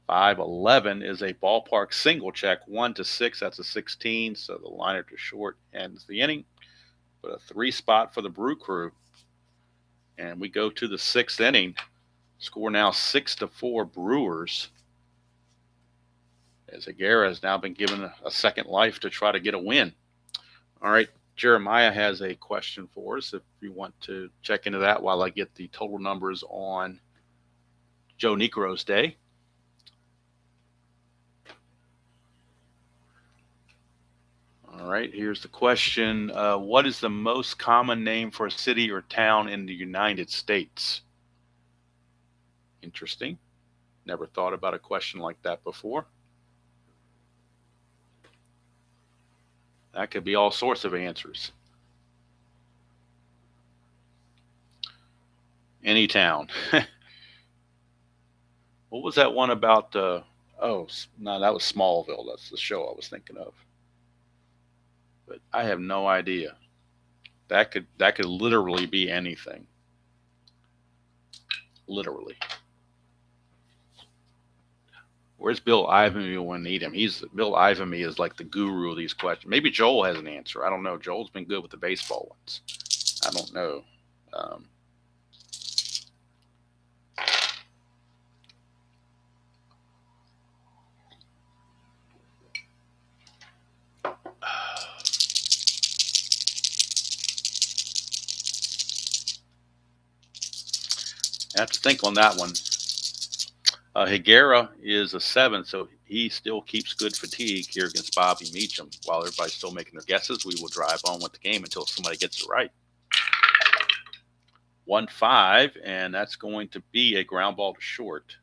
5-11 is a ballpark single check. 1-6, that's a 16. So the liner to short ends the inning. But a 3 spot for the Brew Crew. And we go to the 6th inning. Score now 6-4 Brewers. As Higuera has now been given a second life to try to get a win. All right, Jeremiah has a question for us if you want to check into that while I get the total numbers on Joe Niekro's day. All right, here's the question. What is the most common name for a city or town in the United States? Interesting. Never thought about a question like that before. That could be all sorts of answers. Any town. What was that one about? Oh, no, that was Smallville. That's the show I was thinking of. But I have no idea. That could literally be anything. Literally. Where's Bill Ivanby when we need him? Bill Ivanby is like the guru of these questions. Maybe Joel has an answer. I don't know. Joel's been good with the baseball ones. I don't know. I have to think on that one. Higuera is a 7, so he still keeps good fatigue here against Bobby Meacham. While everybody's still making their guesses, we will drive on with the game until somebody gets it right. 1-5, and that's going to be a ground ball to short.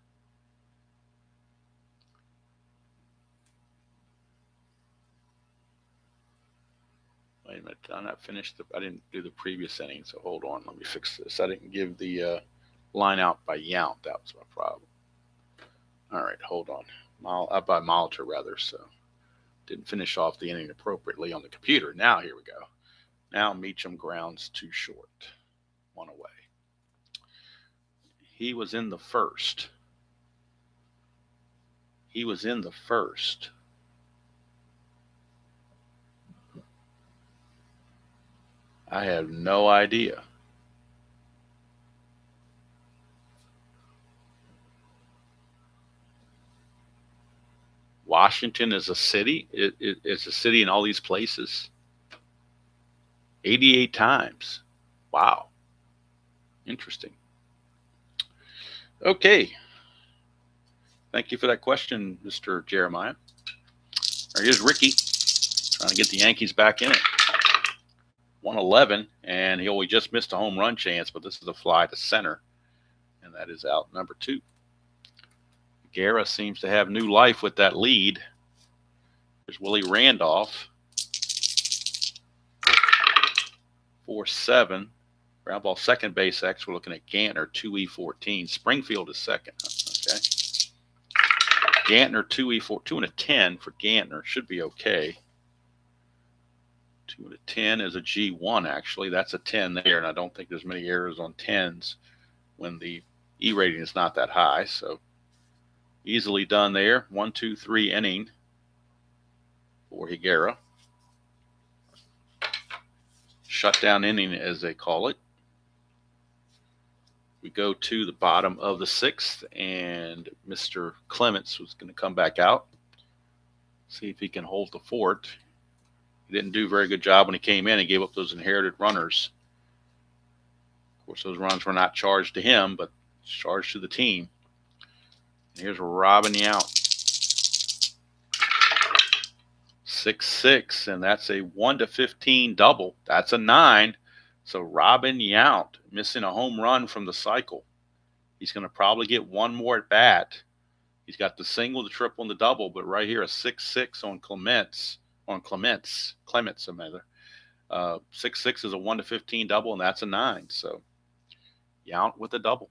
Wait a minute, did I not finish I didn't do the previous inning, so hold on, let me fix this. I didn't give the line out by Yount. That was my problem. All right, hold on. By Molitor, rather, so didn't finish off the inning appropriately on the computer. Now, here we go. Now Meacham grounds to short. 1 away. He was in the first. I have no idea. Washington is a city. It's a city in all these places. 88 times. Wow. Interesting. Okay. Thank you for that question, Mr. Jeremiah. Here's Ricky trying to get the Yankees back in it. 111, and he just missed a home run chance, but this is a fly to center, and that is out number 2. Higuera seems to have new life with that lead. There's Willie Randolph. 4-7. Ground ball second base X. We're looking at Gantner 2E14. Springfield is second. Okay. Gantner 2E4. 2 and a 10 for Gantner. Should be okay. 2 and a 10 is a G1 actually. That's a 10 there, and I don't think there's many errors on 10s when the E rating is not that high. So easily done there. 1, 2, 3 inning for Higuera. Shutdown inning, as they call it. We go to the bottom of the 6th, and Mr. Clements was going to come back out. See if he can hold the fort. He didn't do a very good job when he came in and gave up those inherited runners. Of course, those runs were not charged to him, but charged to the team. And here's Robin Yount. 6-6, and that's a 1-15 double. That's a 9. So Robin Yount missing a home run from the cycle. He's going to probably get one more at bat. He's got the single, the triple, and the double, but right here a 6-6 on Clements. on Clements, rather. 6-6 is a 1-15 double, and that's a 9. So Yount with a double.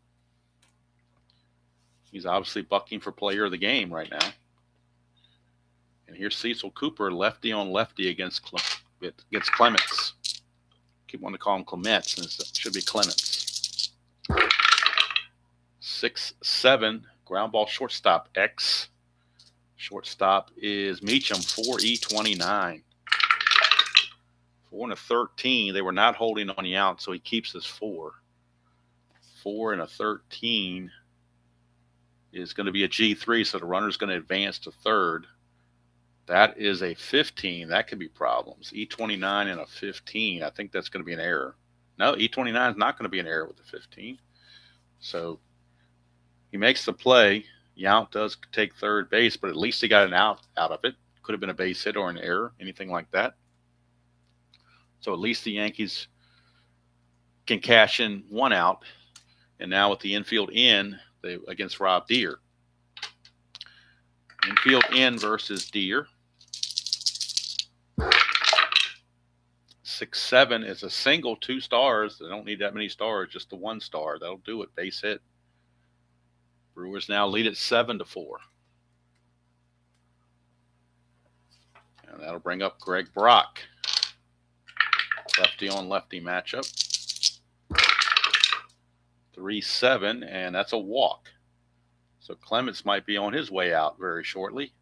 He's obviously bucking for player of the game right now. And here's Cecil Cooper, lefty on lefty against Clements. Keep wanting to call him Clements, and it should be Clements. 6-7, ground ball shortstop X. Shortstop is Meacham, 4E29. 4-13. They were not holding on Yount, so he keeps his 4. 4-13 is going to be a G3, so the runner's going to advance to third. That is a 15. That could be problems. E29 and a 15. I think that's going to be an error. No, E29 is not going to be an error with the 15. So he makes the play. Yount does take third base, but at least he got an out of it. Could have been a base hit or an error, anything like that. So at least the Yankees can cash in one out. And now with the infield in, against Rob Deer. Infield in versus Deer. 6-7 is a single, 2 stars. They don't need that many stars, just the 1 star. That'll do it. Base hit. Brewers now lead at 7-4. And that'll bring up Greg Brock. Lefty on lefty matchup. 3-7, and that's a walk. So Clements might be on his way out very shortly.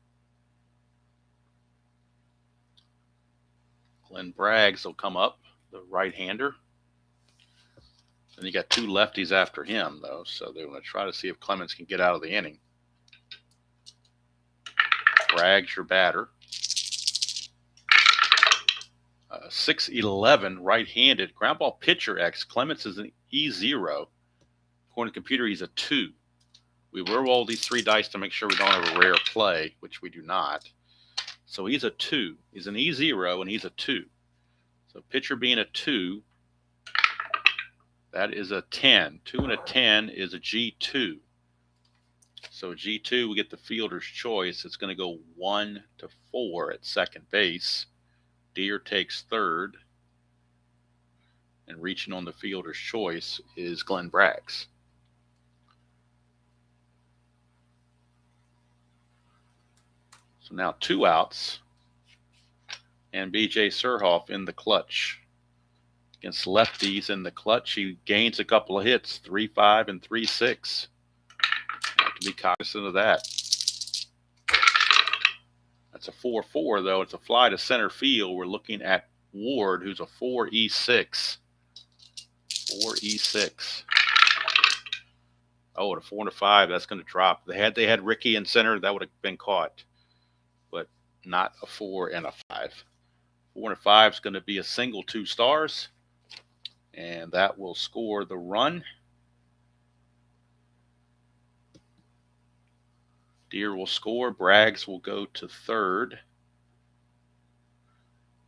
Glenn Braggs will come up, the right-hander. And you got 2 lefties after him, though, so they're going to try to see if Clements can get out of the inning. Braggs, your batter. 6-11, right-handed. Ground ball pitcher X. Clements is an E0. According to the computer, he's a 2. We will roll these 3 dice to make sure we don't have a rare play, which we do not. So he's a 2. He's an E0, and he's a 2. So pitcher being a 2, that is a 10. 2 and a 10 is a G2. So G2, we get the fielder's choice. It's going to go 1-4 at second base. Deer takes third. And reaching on the fielder's choice is Glenn Braggs. So now 2 outs. And B.J. Surhoff in the clutch. Against lefties in the clutch, he gains a couple of hits, 3-5 and 3-6. Have to be cognizant of that. That's a 4-4, though. It's a fly to center field. We're looking at Ward, who's a 4E6. 4E6. Oh, at a 4-5, that's going to drop. They had Ricky in center, that would have been caught. But not a 4 and a 5. 4 and a 5 is going to be a single, 2 stars. And that will score the run. Deer will score. Braggs will go to third.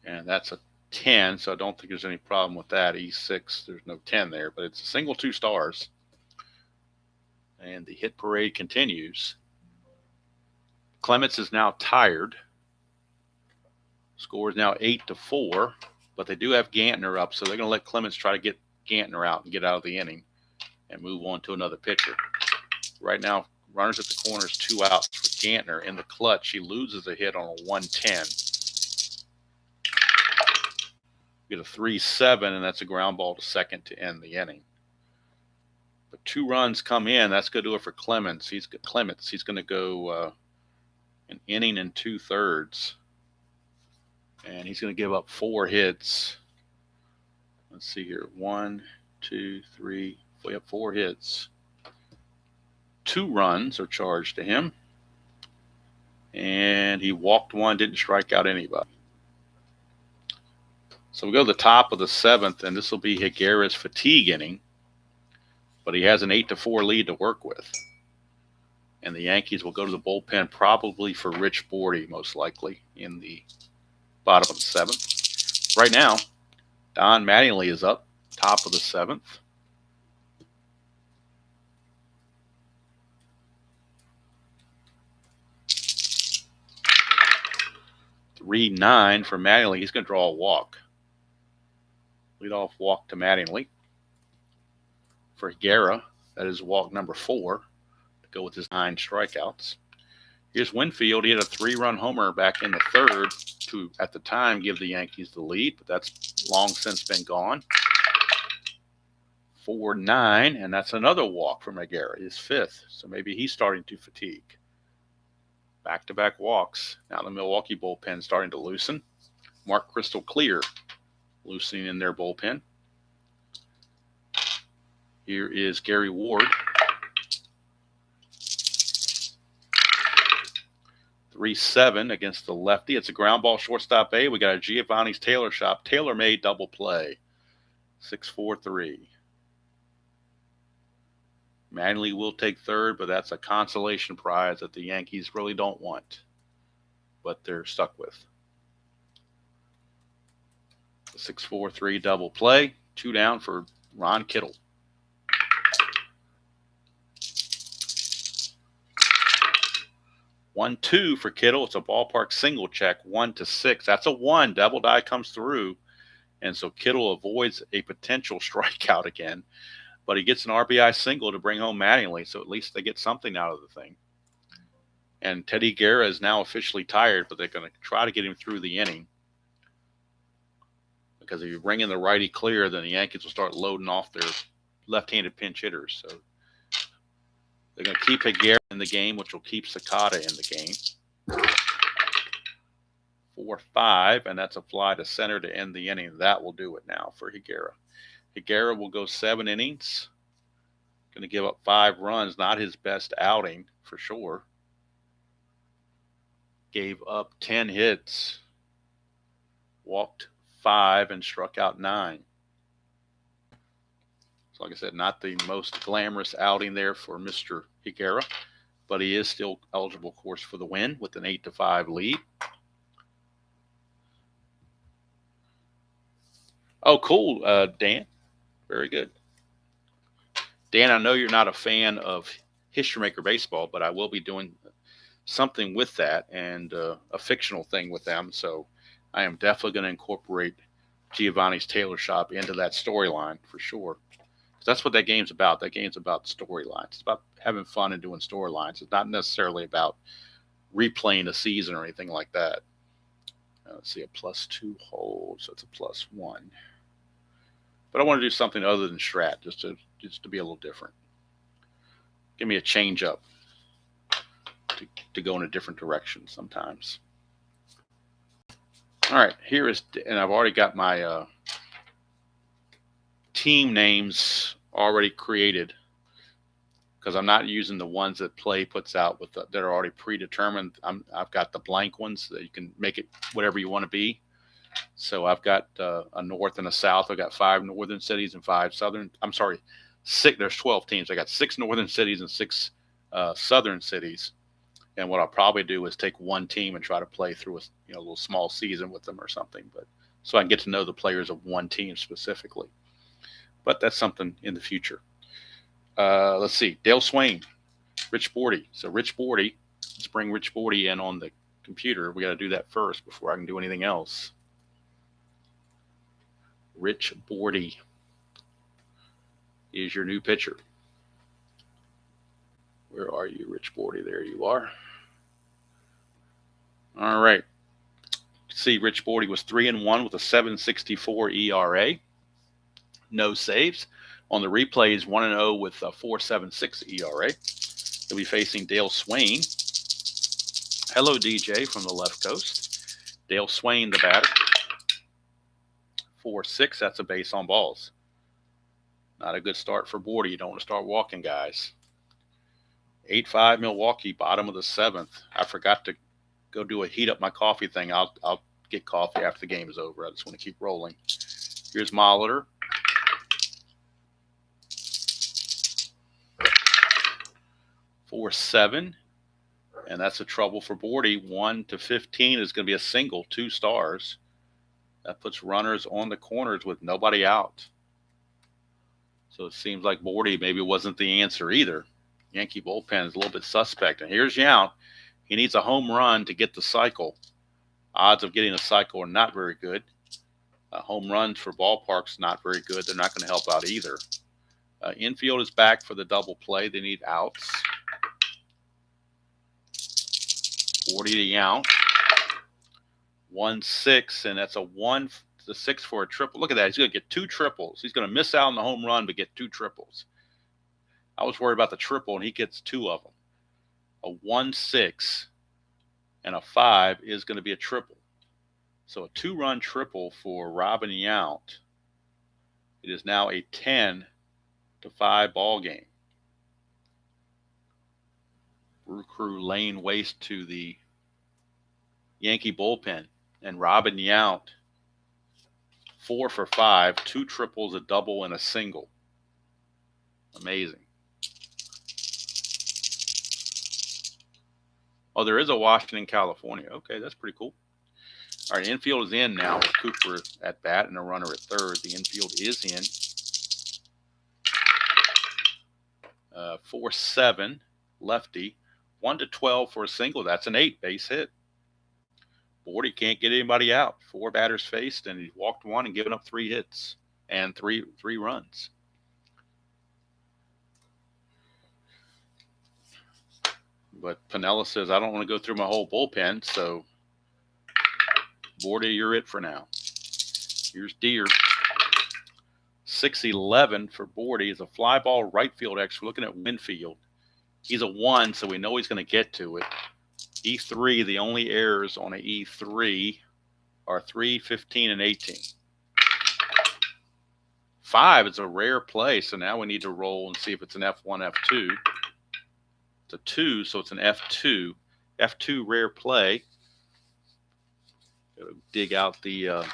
And that's a 10, so I don't think there's any problem with that. E6, there's no 10 there, but it's a single, 2 stars. And the hit parade continues. Clements is now tired. Score is now 8-4, but they do have Gantner up, so they're going to let Clements try to get Gantner out and get out of the inning and move on to another pitcher. Right now, runners at the corners, 2 outs for Gantner. In the clutch, he loses a hit on a 110. Get a 3-7, and that's a ground ball to second to end the inning. But 2 runs come in. That's going to do it for Clements. He's going to go an inning and 2/3. And he's going to give up 4 hits. Let's see here. 1, 2, 3. We have 4 hits. 2 runs are charged to him. And he walked 1, didn't strike out anybody. So we go to the top of the 7th, and this will be Higuera's fatigue inning. But he has an 8-4 lead to work with. And the Yankees will go to the bullpen probably for Rich Bordy, most likely, in the bottom of the 7th. Right now, Don Mattingly is up, top of the 7th. 3-9 for Mattingly. He's going to draw a walk. Leadoff walk to Mattingly. For Higuera, that is walk number 4 to go with his 9 strikeouts. Here's Winfield. He had a 3-run homer back in the 3rd to, at the time, give the Yankees the lead, but that's long since been gone. 4-9, and that's another walk from Higuera, his 5th. So maybe he's starting to fatigue. Back-to-back walks. Now the Milwaukee bullpen starting to loosen. Mark Crystal Clear loosening in their bullpen. Here is Gary Ward. 3-7 against the lefty. It's a ground ball, shortstop A. We got a Giovanni's Tailor Shop tailor-made double play. 6-4-3. Mattingly will take 3rd, but that's a consolation prize that the Yankees really don't want, but they're stuck with. The 6-4-3 double play. 2 down for Ron Kittle. One, 2 for Kittle. It's a ballpark single check, 1-6. That's a 1. Double die comes through. And so Kittle avoids a potential strikeout again. But he gets an RBI single to bring home Mattingly. So at least they get something out of the thing. And Teddy Guerra is now officially tired, but they're going to try to get him through the inning. Because if you bring in the righty clear, then the Yankees will start loading off their left-handed pinch hitters. So they're going to keep Higuera in the game, which will keep Sakata in the game. 4-5, and that's a fly to center to end the inning. That will do it now for Higuera. Higuera will go 7 innings. Going to give up 5 runs. Not his best outing, for sure. Gave up 10 hits. Walked 5 and struck out 9. So like I said, not the most glamorous outing there for Mr. Higuera, but he is still eligible, of course, for the win with an 8-5 lead. Oh, cool, Dan. Very good. Dan, I know you're not a fan of History Maker Baseball, but I will be doing something with that and a fictional thing with them. So I am definitely going to incorporate Giovanni's Tailor Shop into that storyline for sure. That's what that game's about. That game's about storylines. It's about having fun and doing storylines. It's not necessarily about replaying a season or anything like that. Let's see, a +2 hold, so it's a +1. But I want to do something other than Strat, just to be a little different. Give me a change up to go in a different direction sometimes. All right, here is, and I've already got my team names already created because I'm not using the ones that Play puts out with that are already predetermined. I've got the blank ones that you can make it whatever you want to be. So I've got a north and a south. I've got 5 northern cities and 5 southern. I'm sorry, 6. There's 12 teams. I got 6 northern cities and 6 southern cities. And what I'll probably do is take one team and try to play through a little small season with them or something, but so I can get to know the players of one team specifically. But that's something in the future. Let's see, Dale Swain, Rich Bordy. So Rich Bordy, let's bring Rich Bordy in on the computer. We got to do that first before I can do anything else. Rich Bordy is your new pitcher. Where are you, Rich Bordy? There you are. All right. See, Rich Bordy was 3-1 with a 7.64 ERA. No saves. On the replay, he's 1-0 with a 4.76 ERA. He'll be facing Dale Swain. Hello, DJ from the left coast. Dale Swain, the batter. 4.6. That's a base on balls. Not a good start for Bordy. You don't want to start walking, guys. 8-5 Milwaukee, bottom of the 7th. I forgot to go do a heat up my coffee thing. I'll get coffee after the game is over. I just want to keep rolling. Here's Molitor. 4.7, and that's a trouble for Bordy. 1-15 is going to be a single, 2 stars. That puts runners on the corners with nobody out. So it seems like Bordy maybe wasn't the answer either. Yankee bullpen is a little bit suspect. And here's Yount. He needs a home run to get the cycle. Odds of getting a cycle are not very good. Home runs for ballparks not very good. They're not going to help out either. Infield is back for the double play. They need outs. 40 to Yount. 1-6, and that's a 1-6 for a triple. Look at that. He's going to get 2 triples. He's going to miss out on the home run, but get 2 triples. I was worried about the triple, and he gets 2 of them. A 1-6 and a 5 is going to be a triple. So a 2-run triple for Robin Yount. It is now a 10-5 ball game. Brew Crew laying waste to the Yankee bullpen. And Robin Yount, 4 for 5, 2 triples, a double, and a single. Amazing. Oh, there is a Washington, California. Okay, that's pretty cool. All right, infield is in now with Cooper at bat and a runner at third. The infield is in. 4-7, lefty. 1-12 for a single. That's an 8 base hit. Bordy can't get anybody out. 4 batters faced, and he walked 1 and given up 3 hits and three runs. But Pinella says, I don't want to go through my whole bullpen, so Bordy, you're it for now. Here's Deer. 6-11 for Bordy. Is a fly ball right field extra. Looking at Winfield. He's a 1, so we know he's going to get to it. E3, the only errors on an E3 are 3, 15, and 18. 5 is a rare play, so now we need to roll and see if it's an F1, F2. It's a 2, so it's an F2. F2 rare play. Gotta dig out the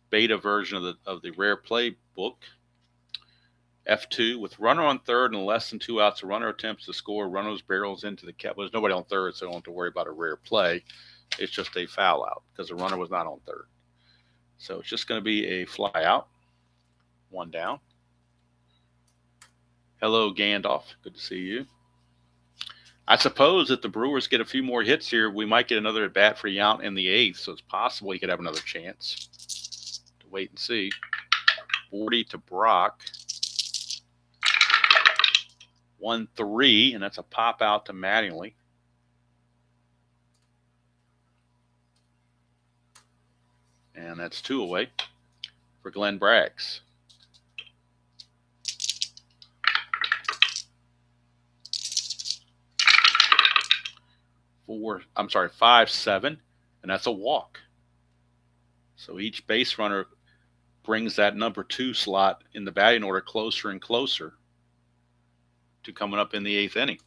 beta version of the rare play book. F2 with runner on third and less than 2 outs. The runner attempts to score. Runners barrels into the cap. There's nobody on third, so I don't have to worry about a rare play. It's just a foul out because the runner was not on third. So it's just going to be a fly out. 1 down. Hello, Gandalf. Good to see you. I suppose if the Brewers get a few more hits here, we might get another at bat for Yount in the 8th. So it's possible he could have another chance. To wait and see. 40 to Brock. 1-3, and that's a pop out to Mattingly. And that's 2 away for Glenn Braggs. 5-7, and that's a walk. So each base runner brings that number 2 slot in the batting order closer and closer to coming up in the 8th inning.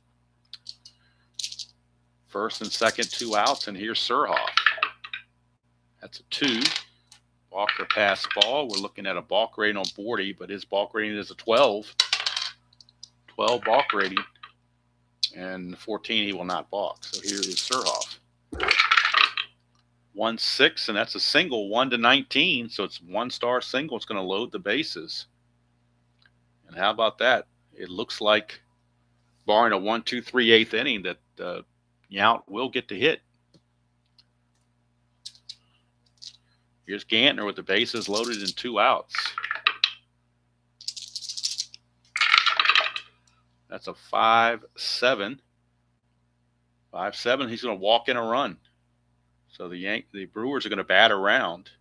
First and second, 2 outs, and here's Surhoff. That's a 2. Walker pass ball. We're looking at a balk rating on Bordy, but his balk rating is a 12. 12 balk rating, and 14 he will not balk. So here is Surhoff. 1-6, and that's a single, 1-19. So it's 1-star single. It's going to load the bases. And how about that? It looks like, barring a 1-2-3 8th inning, that Yount will get to hit. Here's Gantner with the bases loaded and 2 outs. That's a 5-7. 5-7. He's going to walk in a run. So the Brewers are going to bat around.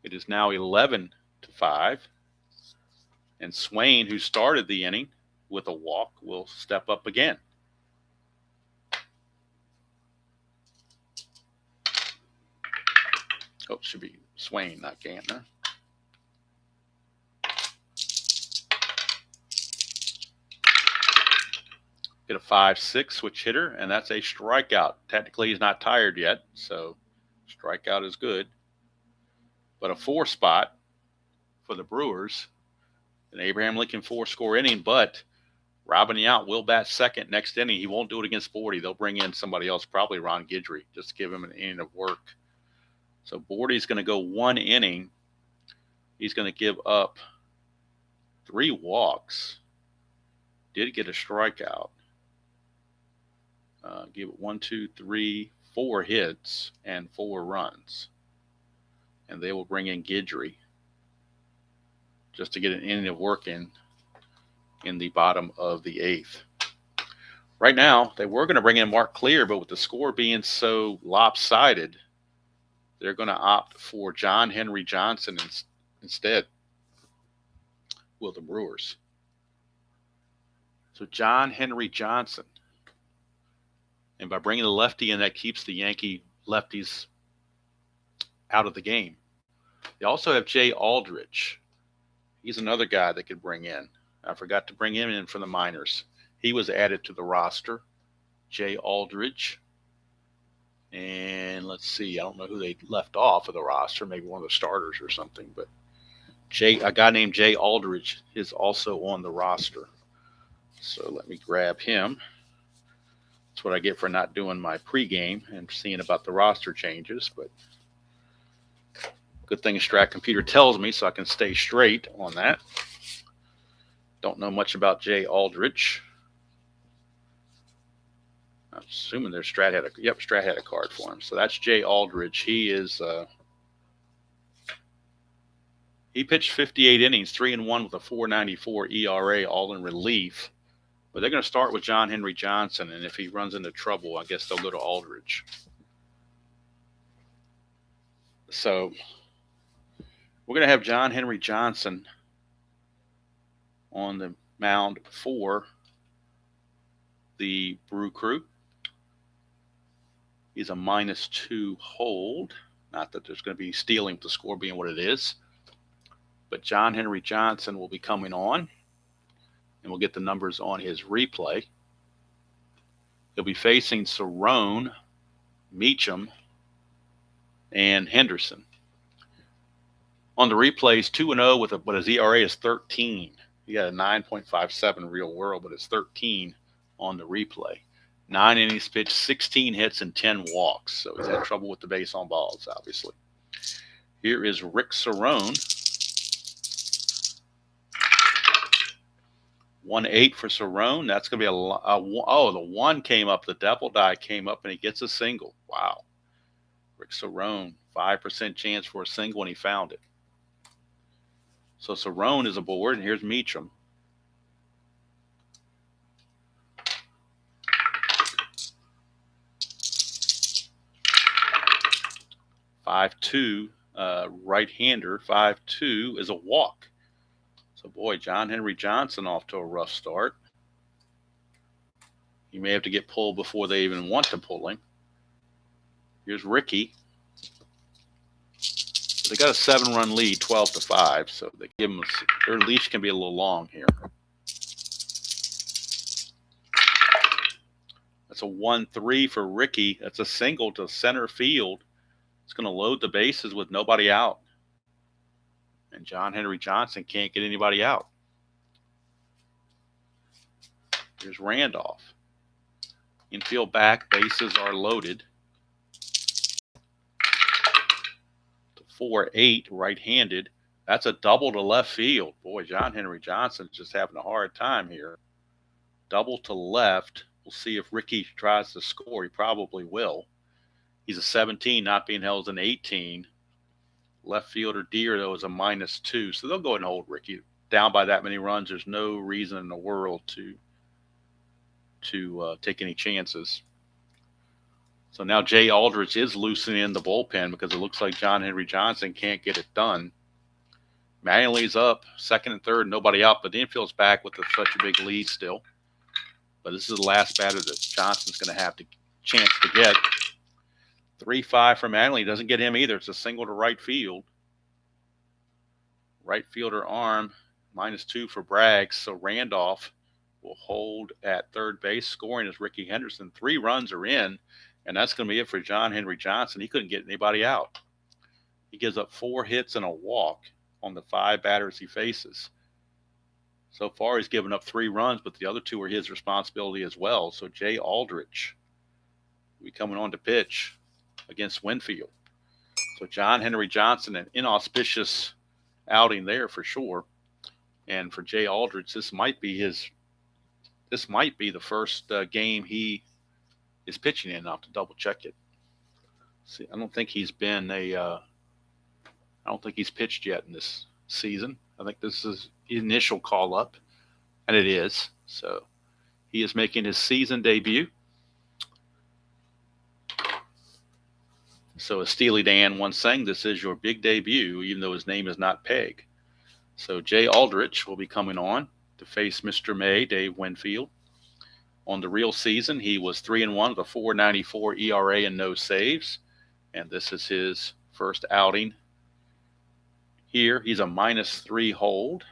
It is now 11-5. And Swain, who started the inning with a walk, will step up again. Oh, it should be Swain, not Gantner. Get a 5-6 switch hitter, and that's a strikeout. Technically, he's not tired yet, so strikeout is good. But a 4 spot for the Brewers. An Abraham Lincoln 4-score inning, but Robin Yount will bat second next inning. He won't do it against Bordy. They'll bring in somebody else, probably Ron Guidry, just to give him an inning of work. So Bordy's going to go 1 inning. He's going to give up 3 walks. Did get a strikeout. Gave it 1, 2, 3, 4 hits and 4 runs. And they will bring in Guidry just to get an inning of work in the bottom of the 8th. Right now, they were going to bring in Mark Clear, but with the score being so lopsided, they're going to opt for John Henry Johnson instead. Will the Brewers. So John Henry Johnson. And by bringing the lefty in, that keeps the Yankee lefties out of the game. They also have Jay Aldridge. He's another guy they could bring in. I forgot to bring him in from the minors. He was added to the roster. Jay Aldridge. And let's see, I don't know who they left off of the roster, maybe one of the starters or something, but a guy named Jay Aldridge is also on the roster. So let me grab him. That's what I get for not doing my pregame and seeing about the roster changes, but good thing Strat Computer tells me so I can stay straight on that. Don't know much about Jay Aldridge. I'm assuming there's Strat had a card for him. So that's Jay Aldridge. He pitched 58 innings, 3-1 with a 4.94 ERA, all in relief. But they're going to start with John Henry Johnson, and if he runs into trouble, I guess they'll go to Aldridge. So we're going to have John Henry Johnson on the mound for the Brew Crew. He's a -2 hold. Not that there's going to be stealing with the score being what it is. But John Henry Johnson will be coming on. And we'll get the numbers on his replay. He'll be facing Cerrone, Meacham, and Henderson. On the replays, 2-0 but his ERA is 13. He got a 9.57 real world, but it's 13 on the replay. 9 innings pitched, 16 hits, and 10 walks. So he's had trouble with the base on balls, obviously. Here is Rick Cerrone. 1-8 for Cerrone. That's going to be the 1 came up. The double die came up, and he gets a single. Wow. Rick Cerrone, 5% chance for a single, and he found it. So Cerrone is aboard, and here's Meacham. (5-2) right-hander. 5-2 is a walk. So, boy, John Henry Johnson off to a rough start. He may have to get pulled before they even want to pull him. Here's Ricky. They got a 7-run lead, 12-5, so they give them their leash can be a little long here. That's a 1-3 for Ricky. That's a single to center field. It's going to load the bases with nobody out. And John Henry Johnson can't get anybody out. Here's Randolph. Infield back, bases are loaded. 4-8, right-handed. That's a double to left field. Boy, John Henry Johnson's just having a hard time here. Double to left. We'll see if Ricky tries to score. He probably will. He's a 17, not being held as an 18. Left fielder Deere, though, is a -2. So they'll go ahead and hold Ricky. Down by that many runs, there's no reason in the world to take any chances. So now Jay Aldridge is loosening in the bullpen because it looks like John Henry Johnson can't get it done. Mattingly's up, second and third, nobody out, but the infield's back with such a big lead still. But this is the last batter that Johnson's going to have a chance to get. 3-5 for Mattingly. Doesn't get him either. It's a single to right field. Right fielder arm, -2 for Braggs. So Randolph will hold at third base. Scoring is Ricky Henderson. 3 runs are in, and that's going to be it for John Henry Johnson. He couldn't get anybody out. He gives up 4 hits and a walk on the 5 batters he faces. So far, he's given up 3 runs, but the other 2 are his responsibility as well. So Jay Aldridge will be coming on to pitch against Winfield. So John Henry Johnson, an inauspicious outing there for sure. And for Jay Aldridge, this might be his this might be the first game he is pitching in. I'll have to double check it. See, I don't think he's been I don't think he's pitched yet in this season. I think this is his initial call up, and it is. So he is making his season debut. So as Steely Dan once sang, this is your big debut, even though his name is not Peg. So Jay Aldrich will be coming on to face Mr. May, Dave Winfield. On the real season, he was 3-1 with a 4.94 ERA and no saves. And this is his first outing here. He's a -3 hold.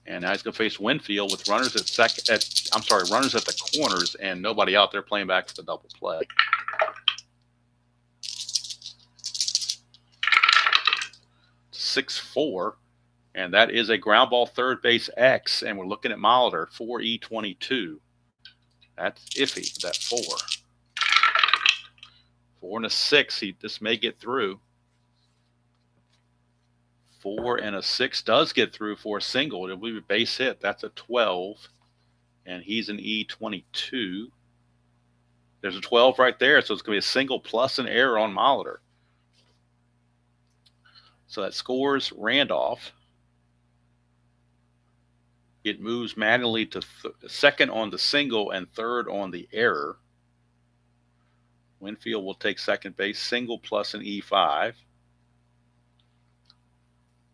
And now he's going to face Winfield with runners runners at the corners and nobody out there playing back for the double play. Six 6-4, and that is a ground ball third base X, and we're looking at Molitor 4E22. That's iffy. That 4 and a 6. This may get through. 4 and a 6 does get through for a single. It'll be a base hit. That's a 12, and he's an E22. There's a 12 right there, so it's going to be a single plus an error on Molitor. So that scores Randolph. It moves manually to second on the single and third on the error. Winfield will take second base, single plus an E5.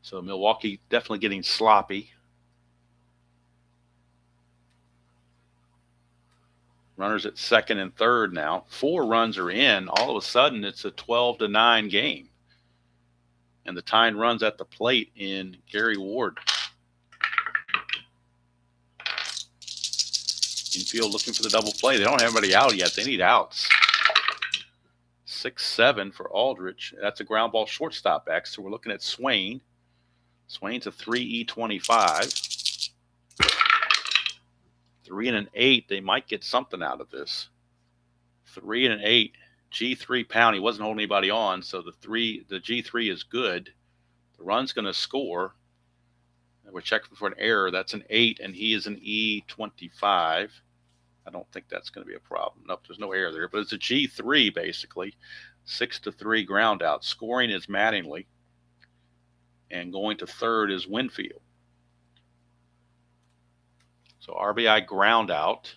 So Milwaukee definitely getting sloppy. Runners at second and third now. 4 runs are in. All of a sudden, it's a 12-9 game. And the tying runs at the plate in Gary Ward. Infield looking for the double play. They don't have anybody out yet. They need outs. 6-7 for Aldrich. That's a ground ball shortstop X. So we're looking at Swain. Swain's a 3E25. 3 and an 8. They might get something out of this. 3 and an 8. G3 pound. He wasn't holding anybody on, so the G3 is good. The run's going to score. We're checking for an error. That's an 8, and he is an E25. I don't think that's going to be a problem. Nope, there's no error there, but it's a G3 basically. 6-3 ground out. Scoring is Mattingly, and going to third is Winfield. So RBI ground out.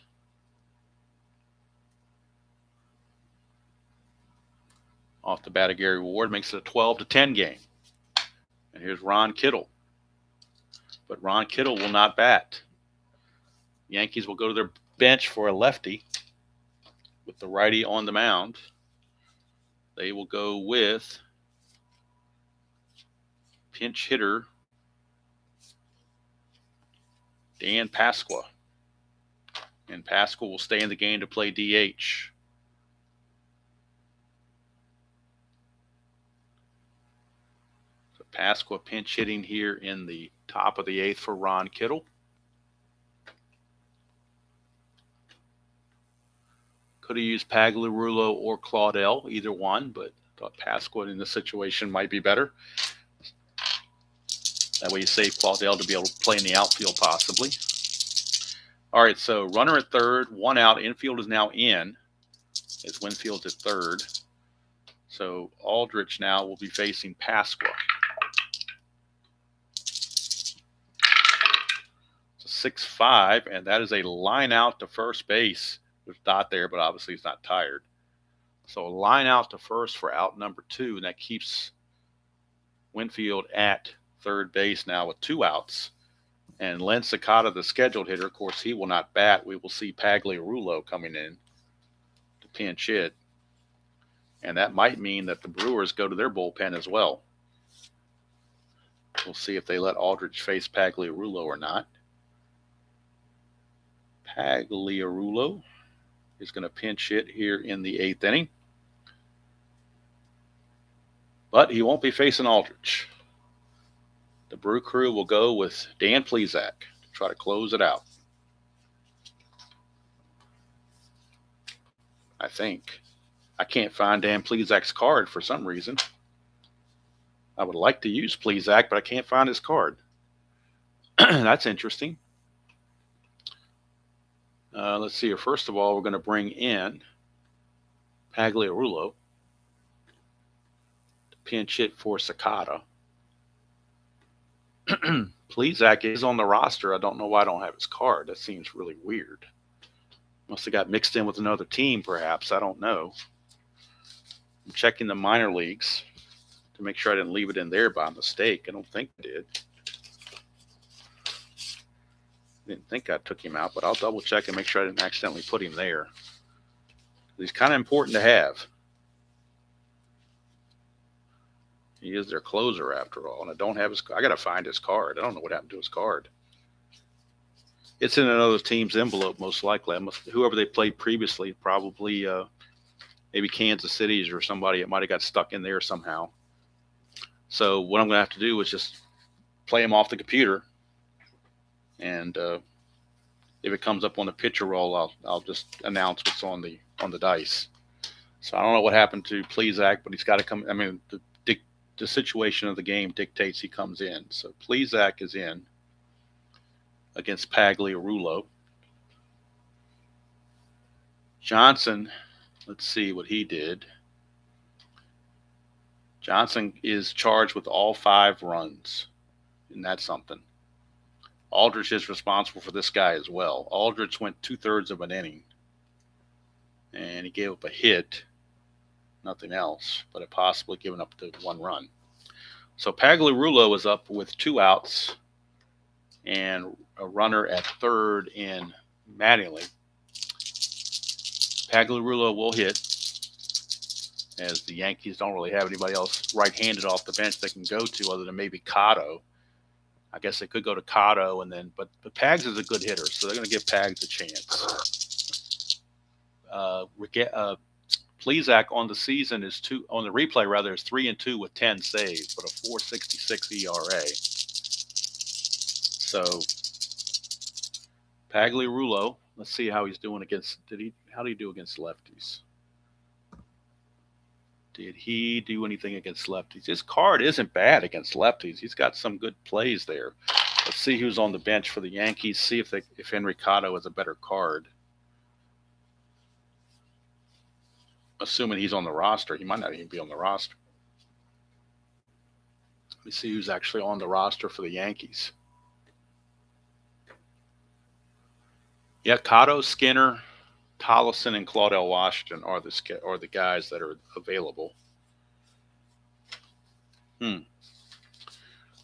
Off the bat of Gary Ward makes it a 12-10 game. And here's Ron Kittle. But Ron Kittle will not bat. Yankees will go to their bench for a lefty with the righty on the mound. They will go with pinch hitter Dan Pasqua. And Pasqua will stay in the game to play DH. Pasqua pinch hitting here in the top of the 8th for Ron Kittle. Could have used Pagliarulo or Claudel, either one, but thought Pasqua in this situation might be better. That way you save Claudel to be able to play in the outfield possibly. All right, so runner at third, 1 out. Infield is now in as Winfield's at third. So Aldrich now will be facing Pasqua. 6-5, and that is a line out to first base. There's a dot there, but obviously he's not tired. So a line out to first for out number 2, and that keeps Winfield at third base now with 2 outs. And Len Sakata, the scheduled hitter, of course, he will not bat. We will see Pagliarulo coming in to pinch hit. And that might mean that the Brewers go to their bullpen as well. We'll see if they let Aldrich face Pagliarulo or not. Pagliarulo is going to pinch hit here in the 8th inning. But he won't be facing Aldrich. The Brew Crew will go with Dan Plesac to try to close it out. I think. I can't find Dan Plesac's card for some reason. I would like to use Plesac, but I can't find his card. That's interesting. Let's see here. First of all, we're going to bring in Pagliarulo to pinch hit for Sakata. Plezak is on the roster. I don't know why I don't have his card. That seems really weird. Must have got mixed in with another team, perhaps. I don't know. I'm checking the minor leagues to make sure I didn't leave it in there by mistake. I don't think I did. Didn't think I took him out, but I'll double check and make sure I didn't accidentally put him there. He's kind of important to have. He is their closer after all, and I don't have his. I got to find his card. I don't know what happened to his card. It's in another team's envelope, most likely. Whoever they played previously, probably maybe Kansas City's or somebody. It might have got stuck in there somehow. So what I'm going to have to do is just play him off the computer, and if it comes up on the pitcher roll, I'll just announce what's on the dice. So I don't know what happened to Plezak, but he's got to come. I mean, the situation of the game dictates he comes in. So Plezak is in against Pagliarulo. Johnson, let's see what he did. Johnson is charged with all 5 runs, and that's something. Aldrich is responsible for this guy as well. Aldrich went 2/3 of an inning, and he gave up a hit, nothing else, but it possibly given up the 1 run. So Pagliarulo is up with 2 outs and a runner at third in Mattingly. Pagliarulo will hit, as the Yankees don't really have anybody else right-handed off the bench they can go to other than maybe Cotto. I guess they could go to Cotto, and then, but Pags is a good hitter, so they're going to give Pags a chance. Plezak on the season is on the replay rather is 3-2 with 10 saves, but a 4.66 ERA. So Pagliarulo, let's see how he's doing against. How did he do against lefties? Did he do anything against lefties? His card isn't bad against lefties. He's got some good plays there. Let's see who's on the bench for the Yankees. See if Henry Cotto is a better card. Assuming he's on the roster, he might not even be on the roster. Let me see who's actually on the roster for the Yankees. Yeah, Cotto, Skinner, Tollefson, and Claudel Washington are the guys that are available.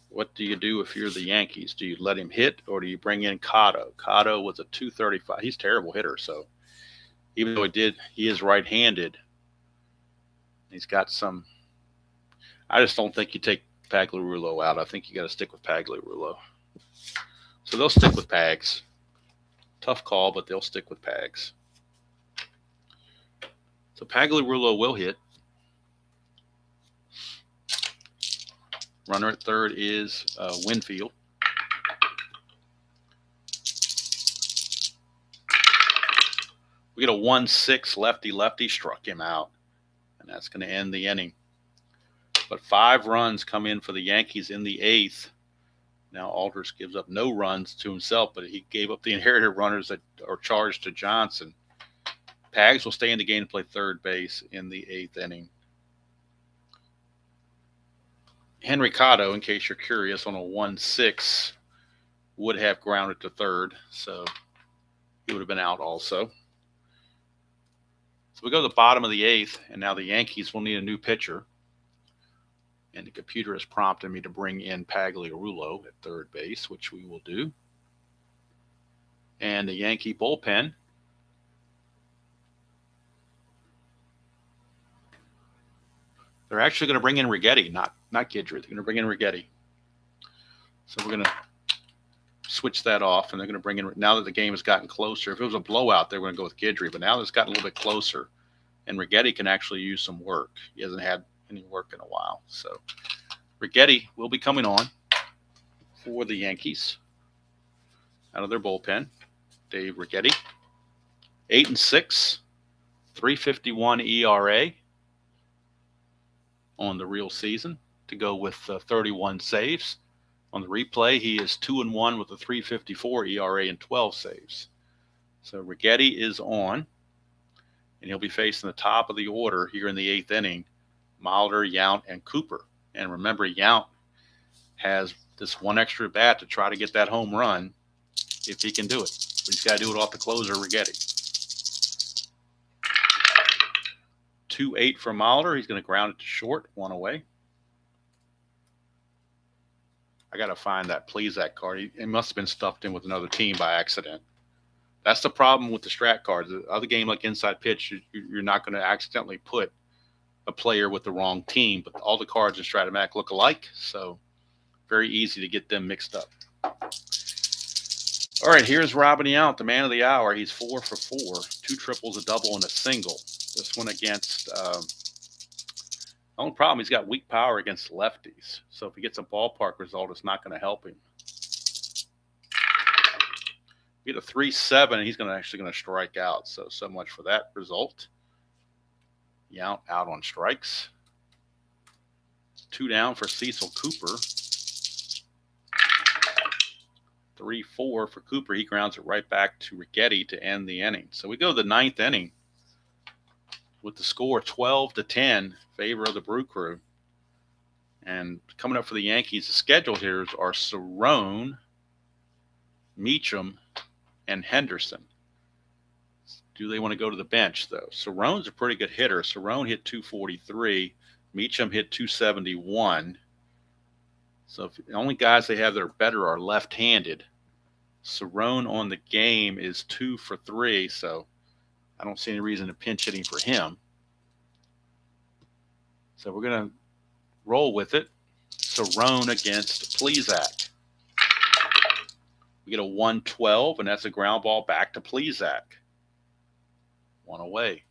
What do you do if you're the Yankees? Do you let him hit, or do you bring in Cotto? Cotto was a 235. He's a terrible hitter, so even though he is right-handed. He's got some. I just don't think you take Pagliarulo out. I think you got to stick with Pagliarulo. So they'll stick with Pags. Tough call, but they'll stick with Pags. So Pagliarulo will hit. Runner at third is Winfield. We get a 1-6 lefty struck him out. And that's going to end the inning. But 5 runs come in for the Yankees in the 8th. Now Aldrich gives up no runs to himself, but he gave up the inherited runners that are charged to Johnson. Pags will stay in the game to play third base in the 8th inning. Henry Cotto, in case you're curious, on a 1-6 would have grounded to third, so he would have been out also. So we go to the bottom of the 8th, and now the Yankees will need a new pitcher. And the computer has prompted me to bring in Pagliarulo at third base, which we will do. And the Yankee bullpen. They're actually going to bring in Righetti, not Guidry. They're going to bring in Righetti. So we're going to switch that off, and they're going to bring in, now that the game has gotten closer. If it was a blowout, they were going to go with Guidry, but now it's gotten a little bit closer, and Righetti can actually use some work. He hasn't had any work in a while. So Righetti will be coming on for the Yankees out of their bullpen. Dave Righetti, 8-6, 3.51 ERA on the real season to go with 31 saves. On the replay, he is 2-1 with a 3.54 ERA and 12 saves. So Righetti is on, and he'll be facing the top of the order here in the 8th inning, Milder, Yount, and Cooper. And remember, Yount has this one extra bat to try to get that home run if he can do it. But he's got to do it off the closer, Righetti. 2-8 for Milder. He's going to ground it to short, 1 away. I got to find that Plesac card. It must have been stuffed in with another team by accident. That's the problem with the Strat cards. The other game like Inside Pitch, you're not going to accidentally put a player with the wrong team, but all the cards in Strat-O-Matic look alike, so very easy to get them mixed up. All right, here's Robin Yount, the man of the hour. He's 4 for 4, 2 triples, a double, and a single. This one against the only problem, he's got weak power against lefties. So if he gets a ballpark result, it's not going to help him. Get a 3-7, and he's actually going to strike out. So much for that result. Yount out on strikes. 2 down for Cecil Cooper. 3-4 for Cooper. He grounds it right back to Righetti to end the inning. So we go to the 9th inning with the score 12-10 favor of the Brew Crew. And coming up for the Yankees, the schedule here are Cerrone, Meacham, and Henderson. Do they want to go to the bench, though? Cerrone's a pretty good hitter. Cerrone hit 243. Meacham hit 271. So if the only guys they have that are better are left-handed. Cerrone on the game is 2 for 3, so I don't see any reason to pinch hitting for him. So we're going to roll with it. Cerrone against Plesac. We get a 1-12, and that's a ground ball back to Plesac. 1 away.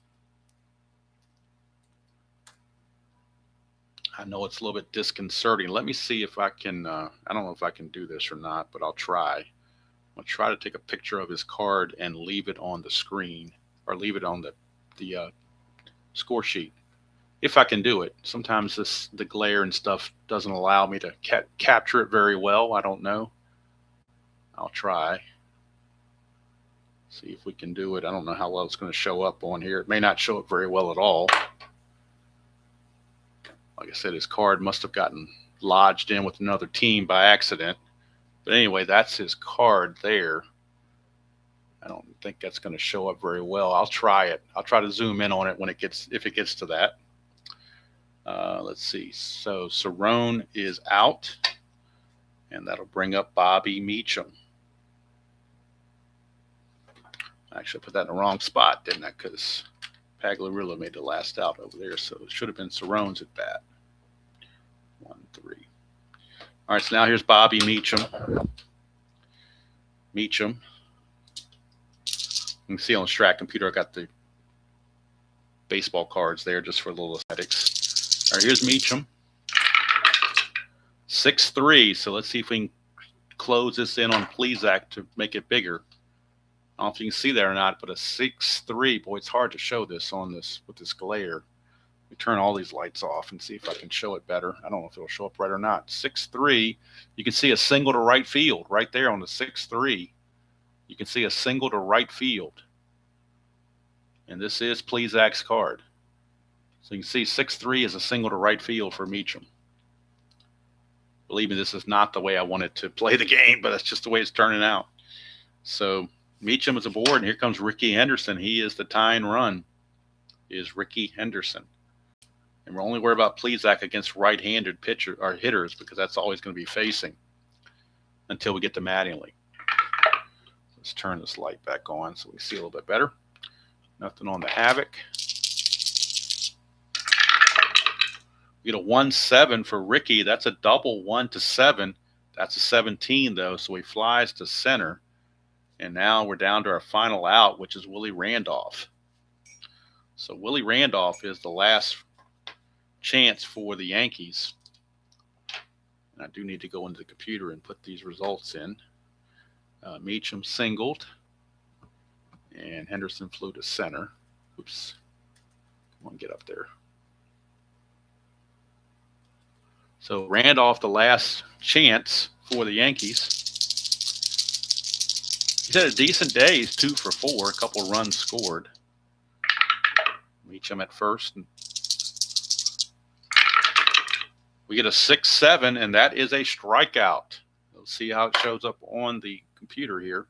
I know it's a little bit disconcerting. Let me see if I can, I don't know if I can do this or not, but I'll try. I'm going to try to take a picture of his card and leave it on the screen, or leave it on the score sheet. If I can do it. Sometimes the glare and stuff doesn't allow me to capture it very well. I don't know. I'll try. See if we can do it. I don't know how well it's going to show up on here. It may not show up very well at all. Like I said, his card must have gotten lodged in with another team by accident. But anyway, that's his card there. I don't think that's going to show up very well. I'll try it. I'll try to zoom in on it when if it gets to that. Let's see. So Cerrone is out, and that'll bring up Bobby Meacham. Actually, I put that in the wrong spot, didn't I? Because Pagliarulo made the last out over there, so it should have been Cerrone's at bat. 1-3. All right, so now here's Bobby Meacham. Meacham. You can see on the Strat computer, I got the baseball cards there just for a little aesthetics. All right, here's Meacham. 6-3, so let's see if we can close this in on Plesac to make it bigger. I don't know if you can see that or not, but a 6-3. Boy, it's hard to show this with this glare. Let me turn all these lights off and see if I can show it better. I don't know if it'll show up right or not. 6-3. You can see a single to right field right there on the 6-3. You can see a single to right field. And this is Plesac's card. So you can see 6-3 is a single to right field for Meacham. Believe me, this is not the way I wanted to play the game, but that's just the way it's turning out. So Meacham is aboard, and here comes Ricky Henderson. He is the tying run, is Ricky Henderson. And we're only worried about Plesac against right-handed pitcher or hitters because that's always going to be facing until we get to Mattingly. Let's turn this light back on so we see a little bit better. Nothing on the Havoc. We get a 1-7 for Ricky. That's a double 1-7. That's a 17, though, so he flies to center. And now we're down to our final out, which is Willie Randolph. So Willie Randolph is the last chance for the Yankees. And I do need to go into the computer and put these results in. Meacham singled, and Henderson flew to center. Oops. Come on, get up there. So Randolph, the last chance for the Yankees. He's had a decent day. He's 2 for 4, a couple runs scored. Reach him at first. We get a 6-7, and that is a strikeout. We'll see how it shows up on the computer here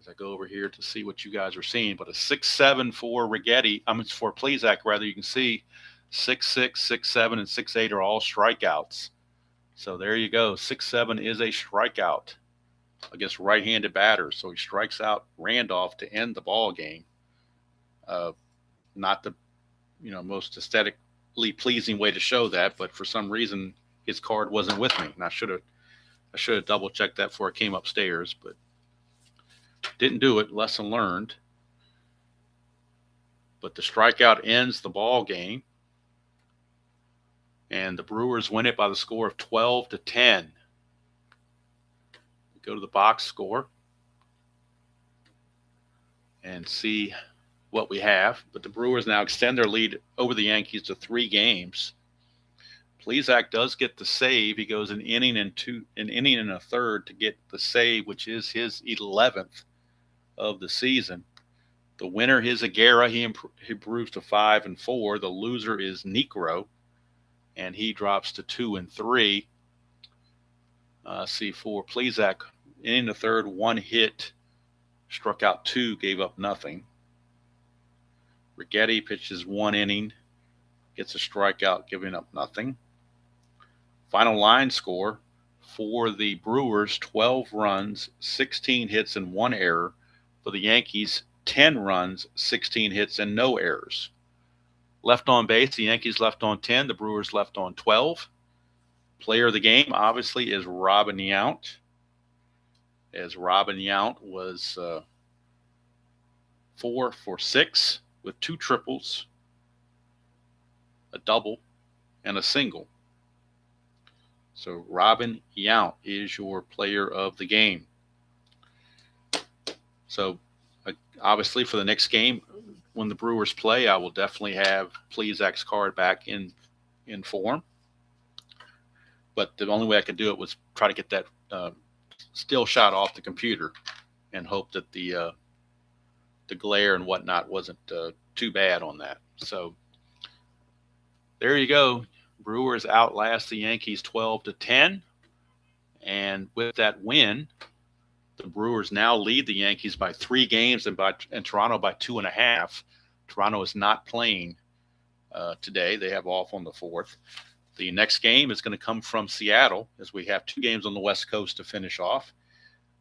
as I go over here to see what you guys are seeing. But a 6-7 for Rigetti. For Plesac, rather. You can see 6-6, 6-7, and 6-8 are all strikeouts. So there you go. 6-7 is a strikeout against right-handed batters. So he strikes out Randolph to end the ball game. Not the most aesthetically pleasing way to show that, but for some reason his card wasn't with me, and I should have double checked that before I came upstairs, but didn't do it. Lesson learned. But the strikeout ends the ball game, and the Brewers win it by the score of 12-10. We go to the box score and see what we have. But the Brewers now extend their lead over the Yankees to 3 games. Plesac does get the save. He goes an inning and a third to get the save, which is his 11th of the season. The winner is Aguirre. He improves to 5-4. The loser is Niekro, and he drops to 2-3. See, for Plesac, inning the third, 1 hit, struck out 2, gave up nothing. Rigetti pitches 1 inning, gets a strikeout, giving up nothing. Final line score for the Brewers, 12 runs, 16 hits, and 1 error. For the Yankees, 10 runs, 16 hits, and no errors. Left on base, the Yankees left on 10, the Brewers left on 12. Player of the game, obviously, is Robin Yount, as Robin Yount was 4 for 6 with 2 triples, a double, and a single. So Robin Yount is your player of the game. So obviously for the next game, when the Brewers play, I will definitely have Plesac's card back in form. But the only way I could do it was try to get that still shot off the computer and hope that the glare and whatnot wasn't too bad on that. So there you go. Brewers outlast the Yankees 12-10. And with that win, the Brewers now lead the Yankees by 3 games and Toronto by 2.5. Toronto is not playing today. They have off on the 4th. The next game is going to come from Seattle, as we have 2 games on the West Coast to finish off.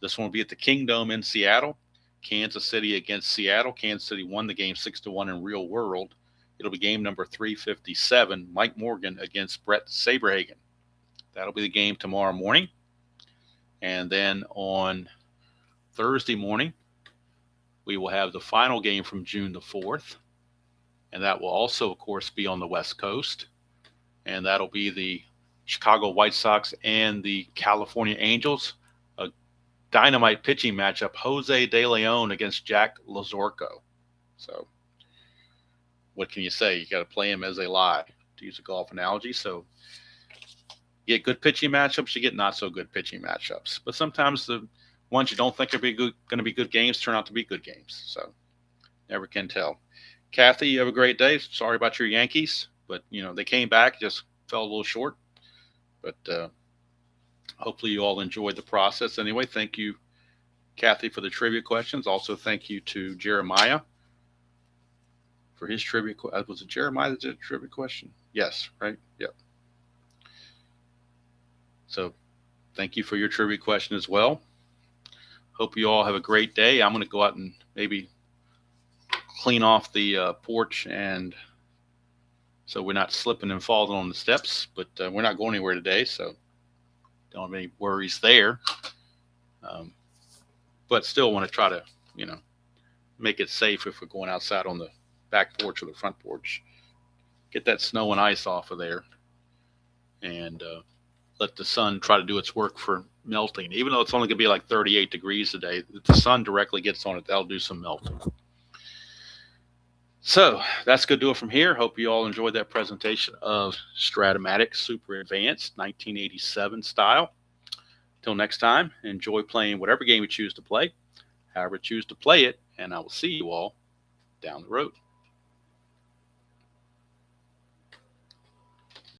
This one will be at the Kingdome in Seattle. Kansas City against Seattle. Kansas City won the game 6-1 in real world. It'll be game number 357, Mike Morgan against Brett Saberhagen. That'll be the game tomorrow morning. And then on Thursday morning, we will have the final game from June the 4th. And that will also, of course, be on the West Coast. And that'll be the Chicago White Sox and the California Angels. A dynamite pitching matchup, Jose De Leon against Jack Lazorko. So what can you say? You got to play him as they lie, to use a golf analogy. So you get good pitching matchups, you get not so good pitching matchups. But sometimes the ones you don't think are going to be good games turn out to be good games. So never can tell. Kathy, you have a great day. Sorry about your Yankees, but they came back, just fell a little short. But hopefully you all enjoyed the process. Anyway, thank you, Kathy, for the trivia questions. Also, thank you to Jeremiah for his trivia. Was it Jeremiah that did a trivia question? Yes, right? Yep. So thank you for your trivia question as well. Hope you all have a great day. I'm going to go out and maybe clean off the porch, and so we're not slipping and falling on the steps, but we're not going anywhere today, so don't have any worries there. But still want to try to, make it safe if we're going outside on the back porch or the front porch. Get that snow and ice off of there, and let the sun try to do its work for melting. Even though it's only going to be like 38 degrees today, if the sun directly gets on it, that'll do some melting. So that's going to do it from here. Hope you all enjoyed that presentation of Strat-O-Matic Super Advanced 1987 style. Till next time, enjoy playing whatever game you choose to play. however choose to play it, and I will see you all down the road.